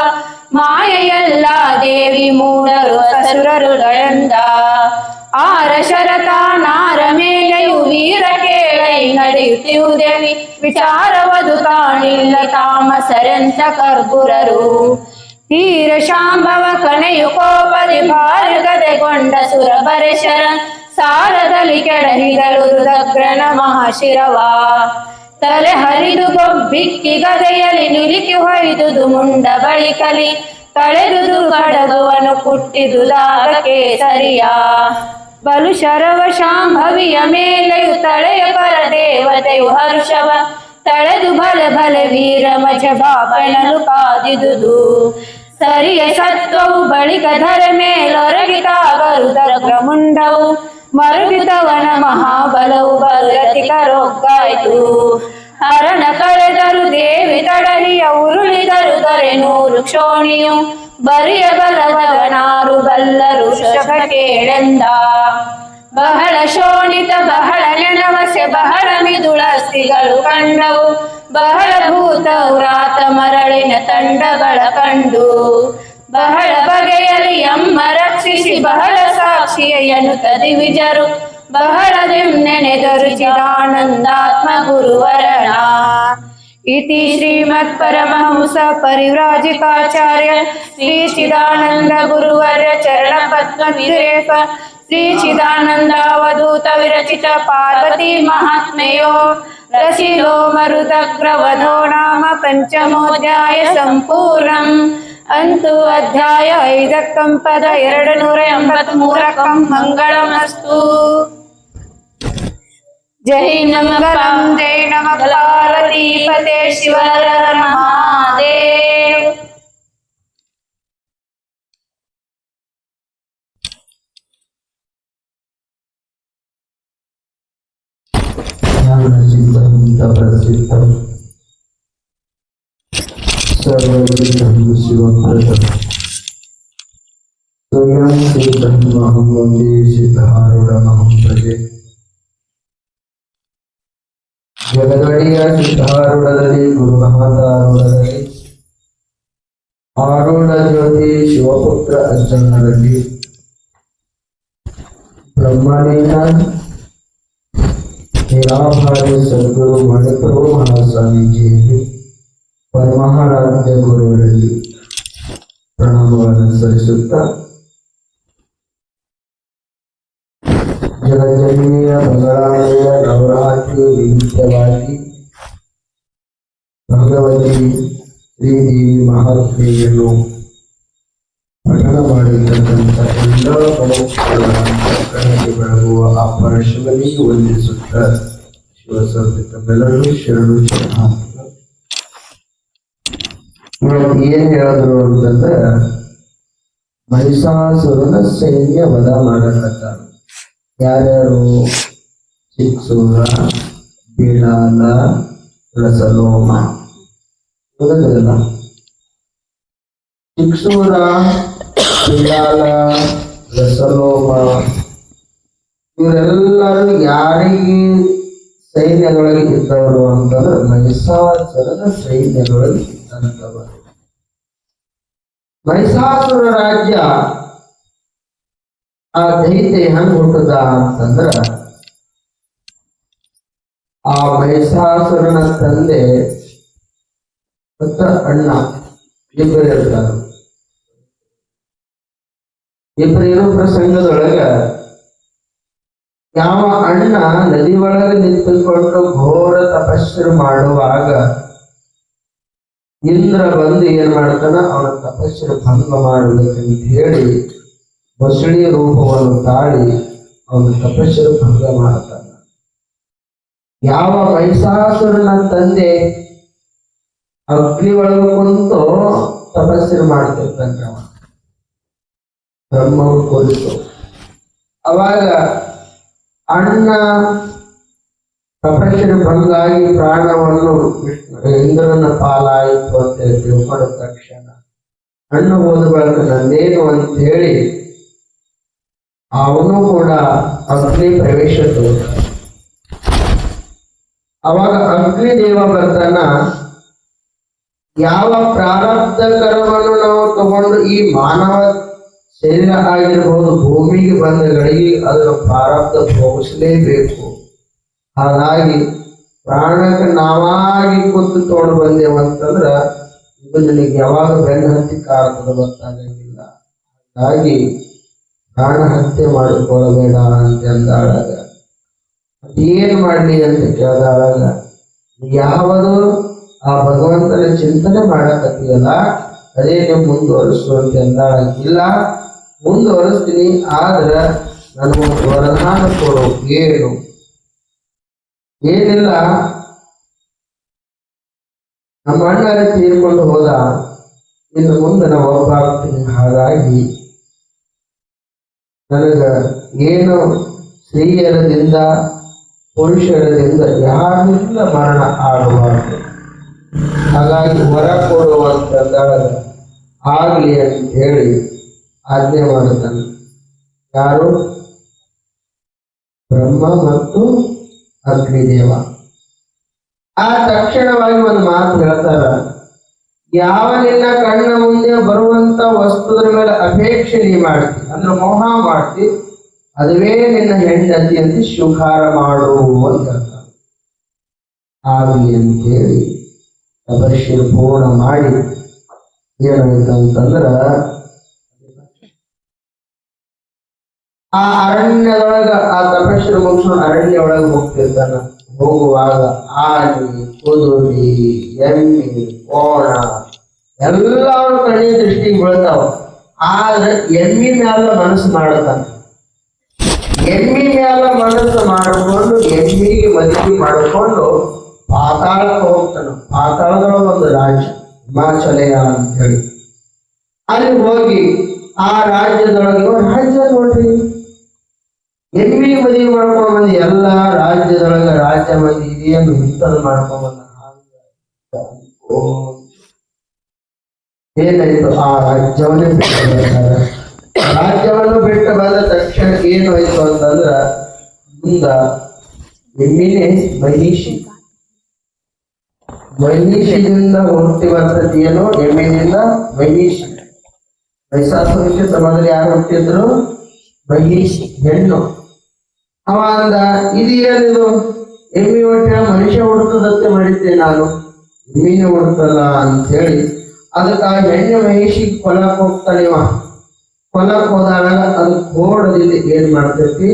ಮಾಯ ಎಲ್ಲ ದೇವಿ ಮೂಡರು ಅಸುರರುಗಳೆಂದ. ಆರ ಶರತಾನಾರ ಮೇಲೆಯು ವೀರ ಕೇಳೈ ನಡೆಯುತ್ತಿರುವುದೇವಿ ವಿಚಾರವದು ಕಾಣಿಲ್ಲ ತಾಮಸರೆಂತ ಕರ್ಪುರರು. ತೀರ ಶಾಂಭವ ಕಣೆಯು ಕೋಪದಿ ಭಾರ್ಗದೆಗೊಂಡ ಸುರ ಬರೆಶರ ಸಾರದಲ್ಲಿ ಕೆಡಹಿದಳು ರುದಗ್ರನ ಮಹಾಶಿರವ. ತಲೆ ಹರಿದು ಗೊಬ್ಬಿಕ್ಕಿ ಗದೆಯಲಿ ನಿಲಿಕಿ ಹೊಯ್ದುದು ಮುಂಡ ಬಳಿಕಲಿ ಕಳೆದುದು ಕಡಗುವನು ಕುಟ್ಟಿದುದಾಗ ಕೇಸರಿಯ. ಬಲು ಶರವ ಶಾಂಭವಿಯ ಮೇಲೆಯು ತಳೆಯ ಪರ ದೇವತೆಯು ಹರ್ಷವ ತಳೆದು ಬಲ ಬಲ ವೀರ ಮಜ ಬಾಪನನು ಕಾದಿದುದು. ಸರಿಯ ಸತ್ವವು ಬಳಿಕ ಧರೆ ಮೇಲೊರಗಿತಾಗರು ದಗ್ರ ಮುಂಡವು ಮರುಗಿತವನ ಮಹಾಬಲವು ಬಲತಿಕರೊಗ್ಗಾಯ್ತು. ಹರಣ ಕಳೆದರು ದೇವಿ ತಡರಿಯ ಉರುಳಿದರು ದರೆ ನೂರು ಕ್ಷೋಣಿಯು ಬರಿಯ ಬಲವದನಾರು ಬಲ್ಲರು ಶಕ ಕೇಳೆಂದ. ಬಹಳ ಶೋಣಿತ ಬಹಳ ನೆನವಸೆ ಬಹಳ ಮಿದುಳಸ್ತಿಗಳು ಕಂಡವು ಬಹಳ ಭೂತವ್ರಾತ ಮರಳಿನ ತಂಡಗಳ ಕಂಡು. ಬಹಳ ಬಗೆಯಲಿ ಅಮ್ಮ ರಕ್ಷಿಸಿ ಬಹಳ ಸಾಕ್ಷಿಯ ಎನ್ನುತ್ತ ದಿವಿಜರು ಬಹಳ ನೆನೆದರು ಚಿದಾನಂದಾತ್ಮ ಗುರುವರಣ. ಇತಿ ಶ್ರೀಮತ್ ಪರಮಹಂಸ ಪರಿವ್ರಾಜಕಾಚಾರ್ಯ ಶ್ರೀ ಚಿದಾನಂದ ಗುರುವರ್ಯ ಚರಣ ಪದ್ಮ ವಿರೇಫ ಶ್ರೀ ಚಿದಾನಂದಾವಧೂತ ವಿರಚಿತ ಪಾರ್ವತಿ ಮಹಾತ್ಮೆಯೋ ರಸಿಲೋ ಮರುದಗ್ರವಧೋ ನಾಮ ಪಂಚಮೋಧ್ಯಾಯ ಸಂಪೂರ್ಣಂ. ಅಂತೂ ಅಧ್ಯಾಯ 5 ಪದ 283 ಮಂಗಳಮಸ್ತು. ಜೈ ಮಂಗಲಂ ಜೈ ನಮಃ ಪಾರ್ವತೀಪತೆ ಶಿವರ ಮಹಾದೇವ್. ಜ್ಞಾನಸಿದ್ಧಂ ತಪಸಿದ್ಧಂ ಸರ್ವಸಿದ್ಧಂ ಶಿವಪ್ರದಂ ಸ್ವಯಂ ಸಿದ್ಧಮಹಂ ವಂದೇ ಸಿದ್ಧಾರೂಢಮಹಂ ಪ್ರಜೆ. ಜಗದೊಡೆಯ ಸಿದ್ಧಾರೂಢದಲ್ಲಿ ಗುರು ಮಹಾತಾರೂಢದಲ್ಲಿ ಆರೂಢ ಜ್ಯೋತಿ ಶಿವಪುತ್ರ ಅರ್ಜುನರಲ್ಲಿ ಬ್ರಹ್ಮಲಿಂಗ ನಿರಾಭಾರಿ ಸದ್ಗುರು ಮಣಿಪ್ರಭು ಮಹಾಸ್ವಾಮೀಜಿಯಲ್ಲಿ ಪರಮಹಾರಾಧ್ಯ ಗುರುವರಲ್ಲಿ ಪ್ರಣಾಮಗಳನ್ನು ಸಲ್ಲಿಸುತ್ತಾ ಜಗಜ್ಜನನಿಯ ಬದಲಾವಣೆಯ ನವರಾತ್ರಿ ನಿಮಿತ್ತವಾಗಿ ಭಗವತಿ ಶ್ರೀದೇವಿ ಮಹಾತ್ಮೆಯನ್ನು ಪಠಣ ಮಾಡಿರ್ತಕ್ಕಂಥ ಎಲ್ಲ ಕಣಕ್ಕೆ ಬೆಳಗುವ ಆ ಪರಶಿವನಿಗೆ ವಂದಿಸುತ್ತ ಶಿವಸರ್ಪಿತಮೆಲ್ಲರೂ ಶರಣು ಶರಣ. ಇವತ್ತು ಏನ್ ಹೇಳಿದ್ರು ಅಂತಂದ್ರೆ ಮಹಿಷಾಸುರನ ಸೈನ್ಯ ವಧ ಮಾಡಕತ್ತಾರ. ಯಾರ್ಯಾರು? ಚಿಕ್ಸೂರ, ಬಿಳಾಲ, ರಸಲೋಮ. ಗೊತ್ತಿಲ್ಲ? ಚಿಕ್ಸೂರ, ಬಿಳಾಲ, ರಸಲೋಮ ಇವರೆಲ್ಲರೂ ಯಾರಿಗೆ ಸೈನ್ಯಗಳಿಗೆ ಇದ್ದವರು ಅಂತಂದ್ರೆ ಮಹಿಷಾಸುರನ ಸೈನ್ಯಗಳಿಗೆ ಇದ್ದಂಥವರು. ಮಹಿಷಾಸುರ ರಾಜ್ಯ ಆ ದೈತ್ಯ ಹೆಂಗ್ ಹುಟ್ಟದ ಅಂತಂದ್ರ ಆ ಮಹಿಷಾಸುರನ ತಂದೆ ಮತ್ತು ಅಣ್ಣ ಇಬ್ಬರು ಇರ್ತಾರ. ಇಬ್ಬರಿರೋ ಪ್ರಸಂಗದೊಳಗ ಯಾವ ಅಣ್ಣ ನದಿ ಒಳಗೆ ನಿಂತುಕೊಂಡು ಘೋರ ತಪಸ್ಸು ಮಾಡುವಾಗ ಇಂದ್ರ ಬಂದು ಏನ್ ಮಾಡ್ತಾನ, ಅವನ ತಪಸ್ಸು ಭಂಗ ಮಾಡಬೇಕಂತ ಹೇಳಿ ಮೊಸಳಿ ರೂಪವನ್ನು ತಾಳಿ ಅವನ ತಪಸ್ಸು ಭಂಗ ಮಾಡ್ತಾನ. ಯಾವ ಮಹಿಷಾಸುರನ ತಂದೆ ಅಗ್ನಿ ಒಳಗೆ ಕುಂತು ತಪಸ್ಸು ಮಾಡ್ತಿರ್ತಾನೆ ಬ್ರಹ್ಮವು ಕುರಿತು. ಅವಾಗ ಅಣ್ಣ ತಪಸ್ಸಿನ ಭಂಗಾಗಿ ಪ್ರಾಣವನ್ನು ಇಂದ್ರನ ಪಾಲಾಯಿತು ಅಂತ ತಿಳ್ಕೊಂಡ ತಕ್ಷಣ ಅಣ್ಣ ಹೋದ ಬಳಿಕ ನಂದೇನು ಅಂತ ಹೇಳಿ ಅವನು ಕೂಡ ಅಗ್ನಿ ಪ್ರವೇಶ ತೋರ. ಅವಾಗ ಅಗ್ನಿ ದೇವ ಬರ್ತಾನ, ಯಾವ ಪ್ರಾರಬ್ಧ ಕರ್ಮವನ್ನು ನಾವು ತಗೊಂಡು ಈ ಮಾನವ ಶರೀರ ಆಗಿರಬಹುದು ಭೂಮಿಗೆ ಬಂದ ಗಳಿಗೆ ಅದರ ಪ್ರಾರಬ್ಧ ಭೋಗಿಸಲೇಬೇಕು. ಹಾಗಾಗಿ ಪ್ರಾಣಕ್ಕೆ ನಾವಾಗಿ ಕುಂತು ತಗೊಂಡು ಬಂದೇವಂತಂದ್ರ ಇದು ನನಗೆ ಯಾವಾಗ ಬೆನ್ನ ಹತ್ತಿ ಕಾರ್ತದ ಗೊತ್ತಾಗಂಗಿಲ್ಲ. ಹಾಗಾಗಿ ಪ್ರಾಣ ಹತ್ಯೆ ಮಾಡಿಕೊಳ್ಳಬೇಡ ಅಂತ ಅಂದಾಳಾಗ ಏನ್ ಮಾಡ್ಲಿ ಅಂತ ಕೇಳಿದಾಳಾಗ ಯಾವುದು ಆ ಭಗವಂತನ ಚಿಂತನೆ ಮಾಡಕತ್ತೀಯಲ್ಲ ಅದೇ ನೀವು ಮುಂದುವರಿಸು ಅಂತ ಅಂದಾಳಾಗ ಇಲ್ಲ ಮುಂದುವರಿಸ್ತೀನಿ, ಆದ್ರ ನನಗೊಂದು ವರದಾನ ಕೊಡು. ಏನು? ಏನಿಲ್ಲ, ನಮ್ಮ ಅಣ್ಣ ತೀರ್ಕೊಂಡು ಹೋದ, ಇನ್ನು ಮುಂದೆ ನಾವು ಒಬ್ಬ ಆಗ್ತೀನಿ. ಹಾಗಾಗಿ ನನಗ ಏನು ಸ್ತ್ರೀಯರದಿಂದ ಪುರುಷರದಿಂದ ಯಾರಿಲ್ಲ ಮರಣ ಆಡಬಾರ್ದು. ಹಾಗಾಗಿ ವರ ಕೊಡುವಂತಂದಾಗ ಆಗ್ಲಿ ಅಂತ ಹೇಳಿ ಆಜ್ಞೆ ಮಾಡುತ್ತಾನೆ. ಯಾರು? ಬ್ರಹ್ಮ ಮತ್ತು ಅಗ್ನಿದೇವ. ಆ ತಕ್ಷಣವಾಗಿ ಒಂದು ಮಾತು ಹೇಳ್ತಾರ, ಯಾವ ನಿನ್ನ ಕಣ್ಣ ಮುಂದೆ ಬರುವಂತ ವಸ್ತುದ್ರ ಮೇಲೆ ಅಪೇಕ್ಷೆ ನೀ ಮಾಡ್ತಿ ಅಂದ್ರೆ ಮೋಹ ಮಾಡ್ತಿ, ಅದುವೇ ನಿನ್ನ ಹೆಂಡತಿ ಅಂತ ಸ್ವೀಕಾರ ಮಾಡು ಅಂತ ಹೇಳ್ತಾರೆ. ಆಗ್ಲಿ ಅಂತೇಳಿ ತಪಸ್ಸು ಪೂರ್ಣ ಮಾಡಿ ಏನಾಯ್ತು ಅಂತಂದ್ರ ಆ ಅರಣ್ಯದೊಳಗ ಆ ತಪಸ್ಸು ಮುಗಿಸ್ಕೊಂಡು ಅರಣ್ಯ ಒಳಗೆ ಹೋಗ್ತಿರ್ತಾನ. ಹೋಗುವಾಗ ಆನೆ, ಕುದುರೆ, ಎಮ್ಮೆ, ಕೋಣ ಎಲ್ಲರೂ ಕಣ್ಣಿ ದೃಷ್ಟಿಗೆ ಬೀಳ್ತಾವ. ಆದ್ರೆ ಎಮ್ಮಿ ಮ್ಯಾಲ ಮನಸ್ಸು ಮಾಡತಾನ. ಎಮ್ಮಿ ಮ್ಯಾಲ ಮನಸ್ಸು ಮಾಡಿಕೊಂಡು ಎಮ್ಮಿಗೆ ಮದುವೆ ಮಾಡಿಕೊಂಡು ಪಾತಾಳಕ್ಕೆ ಹೋಗ್ತಾನ. ಪಾತಾಳದೊಳಗೆ ಒಂದು ರಾಜ್ಯ ಹಿಮಾಚಲಯ ಅಂತ ಹೇಳಿ ಅಲ್ಲಿ ಹೋಗಿ ಆ ರಾಜ್ಯದೊಳಗೆ ರಾಜ್ಯ ನೋಡ್ರಿ, ಎಮ್ಮಿ ಮದುವೆ ಮಾಡ್ಕೊಂಡ್ ಬಂದು ಎಲ್ಲ ರಾಜ್ಯದೊಳಗೆ ರಾಜ್ಯ ಮಂದಿ ಇದೇನು ಇಂಥದ್ದು ಮಾಡ್ಕೊಂಡ್ ಬಂದ. ಏನಾಯ್ತು? ಆ ರಾಜ್ಯವನ್ನೇ ಬಿಟ್ಟು ಬರ್ತಾರೆ. ರಾಜ್ಯವನ್ನು ಬಿಟ್ಟು ಬಂದ ತಕ್ಷಣ ಏನು ಆಯ್ತು ಅಂತಂದ್ರ ಮುಂದ ಎಮ್ಮಿನೇ ಮಹಿಷಿ, ಮಹಿಷಿಯಿಂದ ಹುಟ್ಟಿ ಬರ್ತದೆ. ಏನು? ಎಮ್ಮಿನಿಂದ ಮಹಿಷಿ. ಮಹಿಷಾಸುರಕ್ಕಿಂತ ಮೊದಲು ಯಾರು ಹುಟ್ಟಿದ್ರು? ಮಹಿಷಿ, ಹೆಣ್ಣು. ಅವ ಅಂದ, ಇದು ಏನಿದು ಎಮ್ಮಿ ಹೊಟ್ಟೆ ಮನುಷ್ಯ ಹುಡ್ತದಂತೆ ಮಾಡಿದ್ದೆ ನಾನು, ಎಮ್ಮಿನೇ ಹುಡ್ತಲ್ಲ ಅಂತ ಹೇಳಿ ಅದಕ್ಕೆ ಆ ಹೆಣ್ಣು ಮಹಿಷಿ ಕೊಲಕ್ ಹೋಗ್ತಾನಿವ. ಕೊಲಕ್ ಹೋದಾಗ ಅದು ಕೋಡದಿಂದ ಏನ್ ಮಾಡ್ತೈತಿ,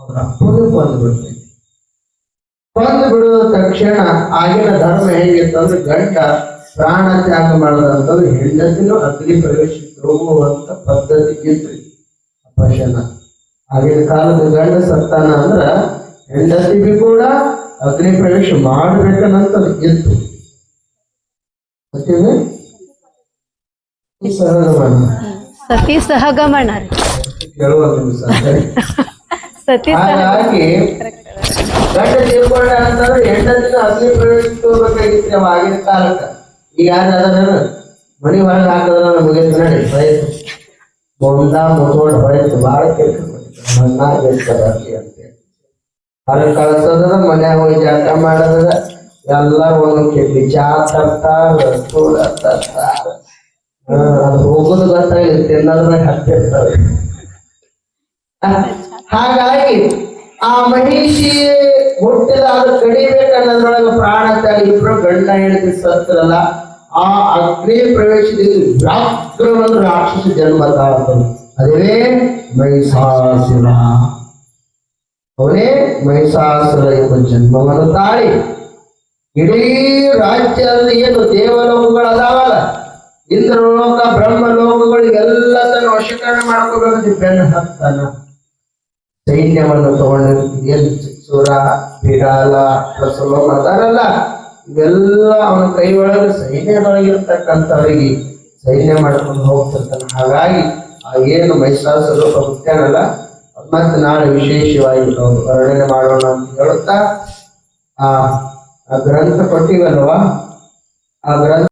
ಅವ್ರ ಅಪ್ಪಗೆ ಕೊಂದ್ಬಿಡ್ತೈತಿ. ಕೊಂದು ಬಿಡುವ ತಕ್ಷಣ ಆಗಿನ ಧರ್ಮ ಹೇಗಿತ್ತಂದ್ರೆ ಗಂಡ ಪ್ರಾಣ ತ್ಯಾಗ ಮಾಡದಂತಂದ್ರೆ ಹೆಂಡತಿನೂ ಅಗ್ನಿ ಪ್ರವೇಶಿಸಿ ಹೋಗುವಂತ ಪದ್ಧತಿ ಇತ್ತು. ಅಪಶನ ಆಗಿನ ಕಾಲದ ಗಂಡ ಸತ್ತಾನ ಅಂದ್ರ ಹೆಂಡತಿಗೂ ಕೂಡ ಅಗ್ನಿ ಪ್ರವೇಶ ಮಾಡ್ಬೇಕನ್ನಂತದ್ದು ಇತ್ತು. ಸಹಗಮನ ಸತಿ ಸಹಗಮನ ಸತಿ ಹಾಗಾಗಿ ಗಂಡ ತೀರ್ಕೊಂಡ ಅಂತಂದ್ರೆ ಹೆಂಡತಿನ ಅಗ್ನಿ ಪ್ರವೇಶಕ್ಕೆ ಹೋಗ್ಬೇಕಾಗಿತ್ತು ಆಗಿನ ಕಾಲಕ್ಕ. ಈಗ ಯಾರು ಮನಿ ಹೊರಗೆ ಹಾಕಿದ್ರ ಮುಗಿತು ನೋಡಿ ಹೊಯ್ತು ಮುಚ್ಕೊಂಡು ಹೊಯ್ತು ಬಹಳ ಮಣ್ಣಾಗಿರ್ತಾರ ಅಂತೇಳಿ ಹೊರಗೆ ಕಳ್ಸೋದ್ರ ಮನ್ಯಾಗ ಹೋಗಿ ಜಾಟ ಮಾಡೋದ್ರ ಎಲ್ಲಾರು ಒಂದೊಂದು ಕೆಟ್ಟಿ ಚಾ ತರ್ತಾರ ಚೂಡ ತರ್ತಾರ. ಅದು ಹೋಗುದು ಗೊತ್ತಾಗಿಲ್ಲ ತಿನ್ನೋದ್ರ ಹತ್ತಿರ್ತಾವೆ. ಹಾಗಾಗಿ ಆ ಮಹಿಷಿ ಹುಟ್ಟಿದ ಅದು ಕಡಿಬೇಕನ್ನೋದ್ರೊಳಗೆ ಪ್ರಾಣ ತ್ಯಾಗ ಇಬ್ರು ಗಂಡ ಹೆಂಡತಿ ಸತ್ರಲ್ಲ. ಆ ಅಗ್ನಿ ಪ್ರವೇಶದಲ್ಲಿ ವ್ಯಾಘ್ರವನ್ನು ರಾಕ್ಷಸ ಜನ್ಮ ತಾಳ್ತಾನೆ. ಅದೇ ಮಹಿಷಾಸುರ. ಅವನೇ ಮಹಿಷಾಸುರ ಎಂಬ ಜನ್ಮವನ್ನು ತಾಳಿ ಇಡೀ ರಾಜ್ಯದಲ್ಲಿ ಏನು ದೇವಲೋಕಗಳು ಅದಾವಲ್ಲ, ಇಂದ್ರಲೋಕ ಬ್ರಹ್ಮಲೋಕಗಳು ಎಲ್ಲ ತನ್ನ ವಶೀಕರಣ ಮಾಡ್ಕೋಬೇಕು. ಬೆನ್ನು ಹತ್ತಾನ ಸೈನ್ಯವನ್ನು ತಗೊಂಡಿರ್ತೀವಿ. ಸುರ ಬಿಡಾಲ ಪ್ರಸಲೋಮ ಅದಾರಲ್ಲ, ಇವೆಲ್ಲ ಅವನ ಕೈ ಒಳಗೆ ಸೈನ್ಯದೊಳಗಿರ್ತಕ್ಕಂಥವರಿಗೆ ಸೈನ್ಯ ಮಾಡ್ಕೊಂಡು ಹೋಗ್ತಿರ್ತಾನೆ. ಹಾಗಾಗಿ ಆ ಏನು ಮಹಿಷಾಸುರ ಹುಟ್ಟ್ಯಾನಲ್ಲ, ಮತ್ತೆ ನಾಳೆ ವಿಶೇಷವಾಗಿ ವರ್ಣನೆ ಮಾಡೋಣ ಅಂತ ಹೇಳುತ್ತಾ ಆ ಗ್ರಂಥ ಕೊಟ್ಟಿವಲ್ವಾ, ಆ ಗ್ರಂಥ